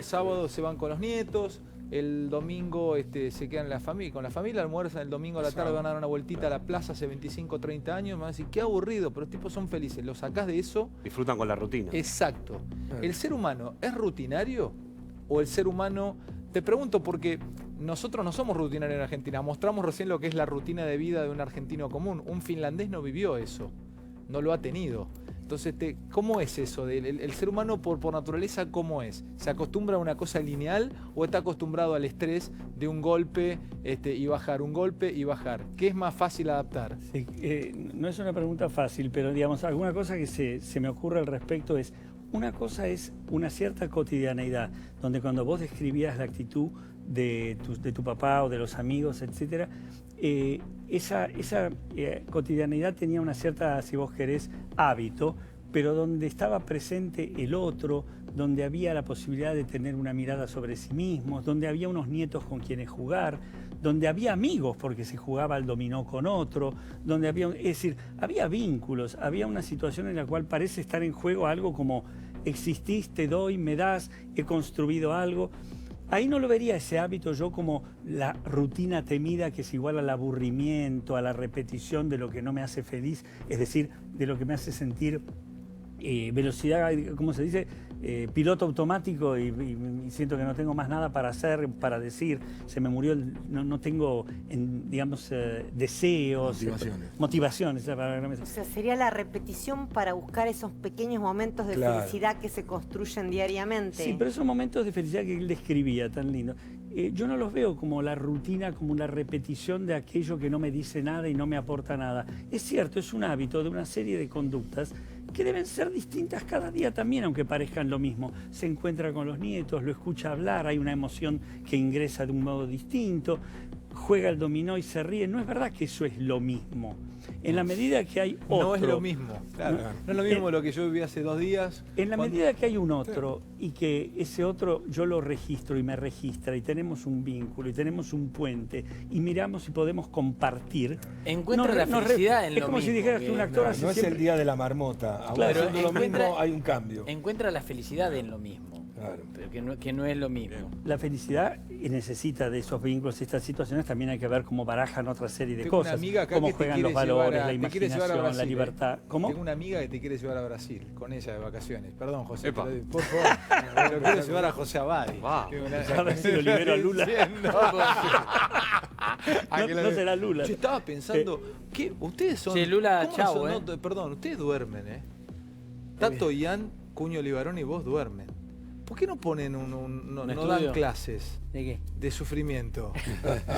sábado se van con los nietos, el domingo se quedan con la familia, almuerzan el domingo a la tarde, van a dar una vueltita a la plaza hace 25 o 30 años, me van a decir, qué aburrido, pero los tipos son felices, los sacás de eso. Disfrutan con la rutina. Exacto. ¿El ser humano es rutinario? ¿O el ser humano, te pregunto porque nosotros no somos rutinarios en Argentina, mostramos recién lo que es la rutina de vida de un argentino común, un finlandés no vivió eso, no lo ha tenido. Entonces, ¿cómo es eso? ¿El ser humano por naturaleza cómo es? ¿Se acostumbra a una cosa lineal o está acostumbrado al estrés de un golpe y bajar, un golpe y bajar? ¿Qué es más fácil adaptar? Sí, no es una pregunta fácil, pero digamos, alguna cosa que se me ocurre al respecto es... Una cosa es una cierta cotidianeidad, donde cuando vos describías la actitud de tu papá o de los amigos, etc., esa cotidianeidad tenía una cierta, si vos querés, hábito, pero donde estaba presente el otro, donde había la posibilidad de tener una mirada sobre sí mismos, donde había unos nietos con quienes jugar, donde había amigos porque se jugaba al dominó con otro, donde había, es decir, había vínculos, había una situación en la cual parece estar en juego algo como existís, te doy, me das, he construido algo. Ahí no lo vería ese hábito yo como la rutina temida que es igual al aburrimiento, a la repetición de lo que no me hace feliz, es decir, de lo que me hace sentir velocidad, ¿cómo se dice? Piloto automático y siento que no tengo más nada para hacer, para decir, se me murió, no tengo, digamos, deseos, motivaciones. O sea, sería la repetición para buscar esos pequeños momentos de felicidad que se construyen diariamente. Sí, pero esos momentos de felicidad que él describía tan lindo, yo no los veo como la rutina, como una repetición de aquello que no me dice nada y no me aporta nada. Es cierto, es un hábito de una serie de conductas que deben ser distintas cada día también, aunque parezcan lo mismo. Se encuentra con los nietos, lo escucha hablar, hay una emoción que ingresa de un modo distinto, juega el dominó y se ríe. No es verdad que eso es lo mismo. En la medida que hay otro... No es lo mismo, claro. No es lo mismo lo que yo viví hace 2 días. En la medida que hay un otro y que ese otro yo lo registro y me registra y tenemos un vínculo y tenemos un puente y miramos si podemos compartir... Encuentra la felicidad en lo mismo. Es como si dijeras que un actor hace No siempre... es el día de la marmota. Claro, haciendo lo mismo hay un cambio. Encuentra la felicidad en lo mismo. Claro. Pero que no es lo mismo. La felicidad necesita de esos vínculos, estas situaciones. También hay que ver cómo barajan otra serie de cosas. Una amiga acá cómo que juegan los valores, la te quiere llevar a imaginación, Brasil, la libertad. ¿Cómo? Tengo una amiga que te quiere llevar a Brasil, con ella de vacaciones. Perdón, José, por favor. Lo quiero llevar a José Abadi. A ver si lo libero a Lula. No será Lula. Yo estaba pensando, ¿qué? Ustedes son... Sí, Lula, ¿cómo chau, no son? No, perdón, ustedes duermen, Tato, Ian, Cuño Libarón y vos duermen. ¿Por qué no ponen no dan clases? ¿De qué? De sufrimiento.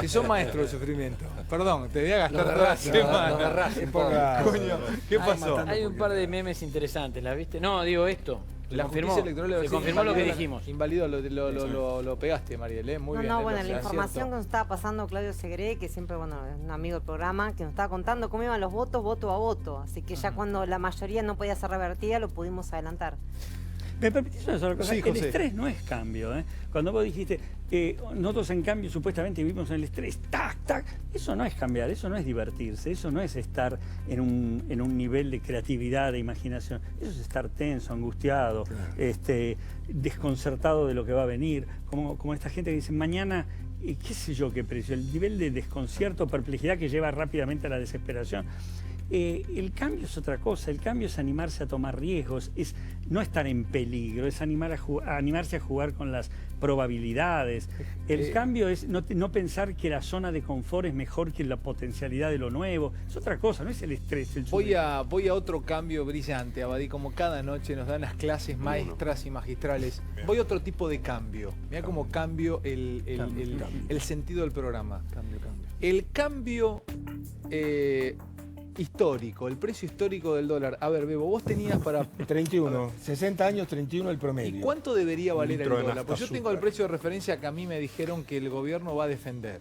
Si son maestros de sufrimiento. Perdón, te voy a gastar toda la semana. Coño, ¿qué pasó? Hay un par de memes interesantes, ¿las viste? No, digo esto. La confirmó. justicia electoral Se confirmó lo que dijimos. Invalidó, lo pegaste, Mariel, muy bien. No, bueno, la información que nos estaba pasando Claudio Segre, que siempre, bueno, es un amigo del programa, que nos estaba contando cómo iban los votos, voto a voto. Así que ya cuando la mayoría no podía ser revertida, lo pudimos adelantar. ¿Me permitís una sola cosa? Sí, el estrés no es cambio. Cuando vos dijiste, nosotros en cambio supuestamente vivimos en el estrés, tac, tac, eso no es cambiar, eso no es divertirse, eso no es estar en un nivel de creatividad, de imaginación, eso es estar tenso, angustiado, desconcertado de lo que va a venir, como esta gente que dice, mañana, qué sé yo qué precio, el nivel de desconcierto, perplejidad que lleva rápidamente a la desesperación. El cambio es otra cosa, el cambio es animarse a tomar riesgos, es no estar en peligro, es animarse a jugar con las probabilidades. El cambio es no pensar que la zona de confort es mejor que la potencialidad de lo nuevo, es otra cosa, no es el estrés. Voy a otro cambio brillante, Abadí, como cada noche nos dan las clases maestras y magistrales. Voy a otro tipo de cambio, mira cómo cambio el sentido del programa. El cambio... histórico, el precio histórico del dólar. A ver, Bebo, vos tenías para... 31, 60 años, 31 el promedio. ¿Y cuánto debería valer el dólar? Pues yo tengo el precio de referencia que a mí me dijeron que el gobierno va a defender.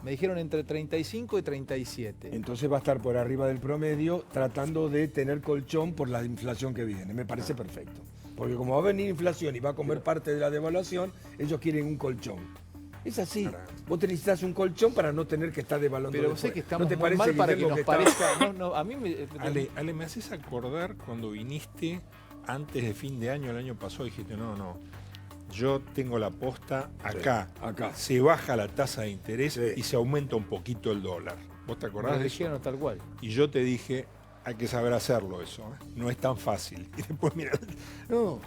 Me dijeron entre 35 y 37. Entonces va a estar por arriba del promedio tratando de tener colchón por la inflación que viene. Me parece perfecto. Porque como va a venir inflación y va a comer parte de la devaluación, ellos quieren un colchón. Es así. Vos necesitas un colchón para no tener que estar devaluando. Pero sé que estamos ¿No te muy parece, mal para que Guillermo, nos parezca... No, a mí me... Ale, me haces acordar cuando viniste antes de fin de año, el año pasado, dijiste, no, yo tengo la posta acá. Se baja la tasa de interés y se aumenta un poquito el dólar. ¿Vos te acordás de eso? Tal cual. Y yo te dije, hay que saber hacerlo eso, no es tan fácil. Y después, mira,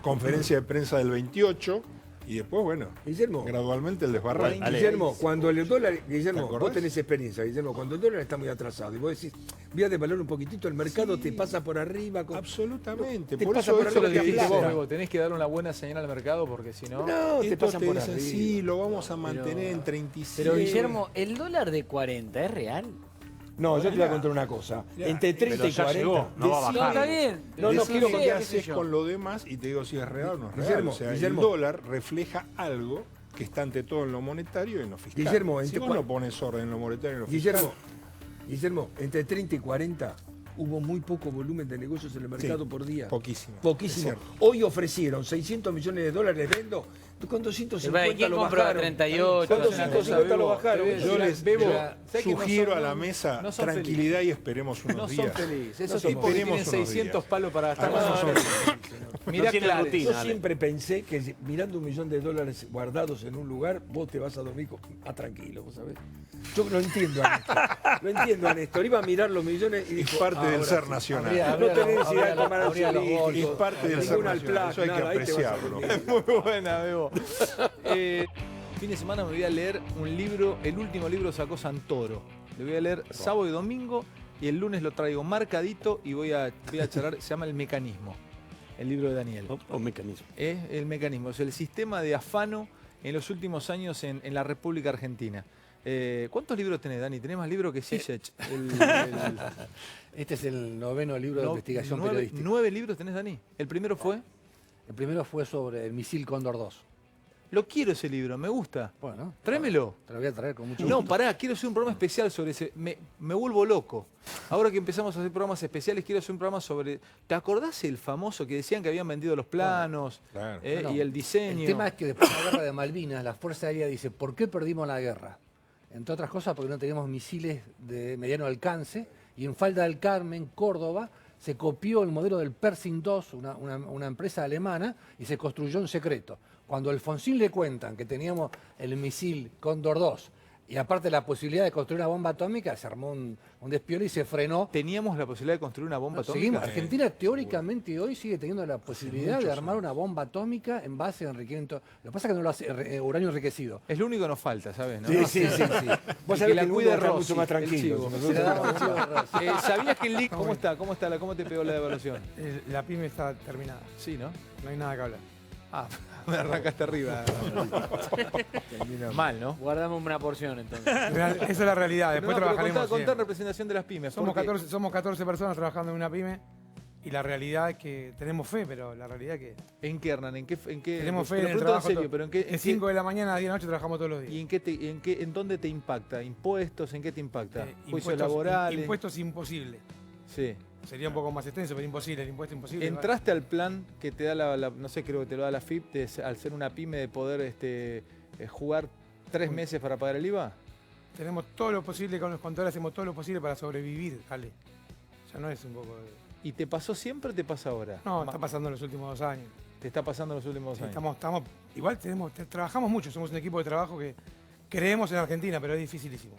conferencia de prensa del 28... Y después, bueno, Guillermo, gradualmente el desbarranque. Guillermo, cuando el dólar, Guillermo, vos tenés experiencia, Guillermo, cuando el dólar está muy atrasado y vos decís, voy a devaluar un poquitito, el mercado te pasa por arriba. Absolutamente. Te Por pasa eso por arriba, lo que te dijiste aplasta. vos, tenés que dar una buena señal al mercado porque si no... No, te pasa por dicen, arriba. sí, lo vamos a mantener en 37. Pero Guillermo, ¿el dólar de 40 es real? No, yo te voy a contar una cosa. Entre 30 y 40. Llegó, no va a bajar. No, está bien. No quiero que qué haces sé yo. con lo demás y te digo si es real o no es real. Guillermo, O sea, Guillermo. el dólar refleja algo que está ante todo en lo monetario y en lo fiscal. Guillermo, si vos no pones orden en lo monetario y en lo fiscal... Guillermo, entre 30 y 40 hubo muy poco volumen de negocios en el mercado por día. Poquísimo. Poquísimo. Hoy ofrecieron 600 millones de dólares, vendo. Con 250 ¿Quién lo compró bajaron. 38? Con 250 lo bajaron. Yo les sugiero a la mesa no son tranquilidad y esperemos unos días. No son felices. Esos No tipos que tienen esperemos unos 600 días. palos para gastar. Mirá, claro. Yo siempre pensé que mirando $1 millón guardados en un lugar, vos te vas a dormir tranquilo, ¿vos sabés? Yo lo entiendo a Néstor. Lo entiendo a Néstor. Iba a mirar los millones y dijo, es parte del ser nacional. No tenés necesidad de tomar ansiolíticos. Es parte del ser nacional. Eso hay que apreciarlo. Muy buena, Bebo. Fin de semana me voy a leer un libro, el último libro sacó Santoro. Lo voy a leer sábado y domingo y el lunes lo traigo marcadito y voy a charlar, se llama El Mecanismo, el libro de Daniel. Un mecanismo. Es el mecanismo, es el sistema de afano en los últimos años en la República Argentina. ¿Cuántos libros tenés, Dani? ¿Tenés más libros que Zizek? Este es el 9º libro de investigación periodística. 9 libros tenés, Dani. ¿El primero fue? El primero fue sobre el misil Cóndor 2. Lo quiero ese libro, me gusta. Bueno, tráemelo. Te lo voy a traer con mucho gusto. No, pará, quiero hacer un programa especial sobre ese. Me vuelvo loco. Ahora que empezamos a hacer programas especiales, quiero hacer un programa sobre... ¿Te acordás el famoso que decían que habían vendido los planos y el diseño? El tema es que después de la guerra de Malvinas, la Fuerza Aérea dice, ¿por qué perdimos la guerra? Entre otras cosas porque no teníamos misiles de mediano alcance, y en Falda del Carmen, Córdoba, se copió el modelo del Pershing 2, una empresa alemana, y se construyó en secreto. Cuando a Alfonsín le cuentan que teníamos el misil Cóndor 2 y aparte la posibilidad de construir una bomba atómica, se armó un despiole y se frenó. ¿Teníamos la posibilidad de construir una bomba atómica? Seguimos. Argentina teóricamente hoy sigue teniendo la posibilidad de armar una bomba atómica en base a enriquecimiento. Lo que pasa es que no lo hace uranio enriquecido. Es lo único que nos falta, ¿sabes? ¿No? Sí. Vos sabés que el mundo está mucho más tranquilo. ¿Sabías que el LIC... ¿Cómo te pegó la devaluación? La pyme está terminada. Sí, ¿no? No hay nada que hablar. Ah, me arrancaste arriba. Mal, ¿no? Guardamos una porción, entonces. Esa es la realidad. Después trabajaremos. Contá en representación de las pymes. Somos 14 personas trabajando en una pyme y la realidad es que tenemos fe, pero la realidad es que... ¿En qué, Hernán? ¿En qué? Tenemos fe en el trabajo. En serio, pero de 5 de la mañana a 10 de la noche trabajamos todos los días. ¿Y en dónde te impacta? ¿Impuestos? ¿En qué te impacta? ¿Juicios laborales? Impuestos imposible. Sí. Sería un poco más extenso, pero imposible, el impuesto imposible. ¿Entraste al plan que te da no sé, creo que te lo da la FIP, al ser una pyme, de poder jugar 3 meses para pagar el IVA? Tenemos todo lo posible, con los contadores hacemos todo lo posible para sobrevivir, Ale. Ya no es un poco ¿Y te pasó siempre o te pasa ahora? No, está pasando en los últimos 2 años. ¿Te está pasando en los últimos 2 años? Igual trabajamos mucho, somos un equipo de trabajo que creemos en Argentina, pero es dificilísimo.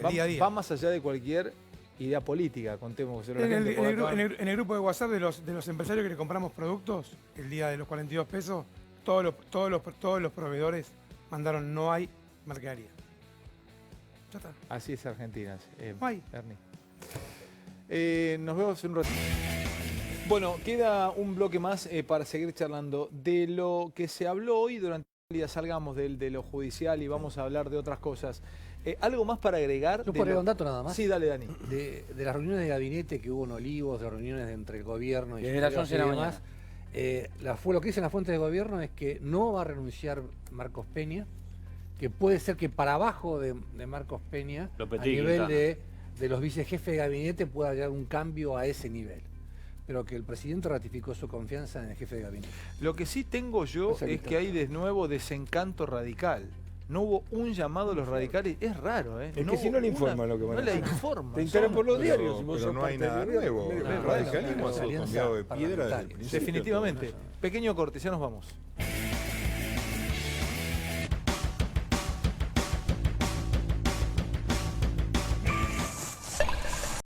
Día a día. Va más allá de cualquier idea política, contemos. En el grupo de WhatsApp de los empresarios que le compramos productos, el día de los 42 pesos, todos los proveedores mandaron no hay mercadería. Ya está. Así es Argentina. No hay. Ernie. Nos vemos en un ratito. Bueno, queda un bloque más para seguir charlando de lo que se habló hoy durante el día. Salgamos de lo judicial y vamos a hablar de otras cosas. ¿Algo más para agregar? Yo por un dato nada más. Sí, dale, Dani. De las reuniones de gabinete que hubo en Olivos, de las reuniones entre el gobierno y las 11 de la mañana. Lo que dicen las fuentes de gobierno es que no va a renunciar Marcos Peña, que puede ser que para abajo de Marcos Peña, a nivel de los vicejefes de gabinete, pueda haber un cambio a ese nivel. Pero que el presidente ratificó su confianza en el jefe de gabinete. Lo que sí tengo yo es que hay de nuevo desencanto radical. No hubo un llamado a los radicales. Es raro, ¿eh? Es que si no le informan lo que van a hacer. No le informan. Te enteran por los diarios. Pero no hay nada nuevo. El radicalismo ha sido cambiado de piedra desde el principio. Definitivamente. Pequeño corte, ya nos vamos.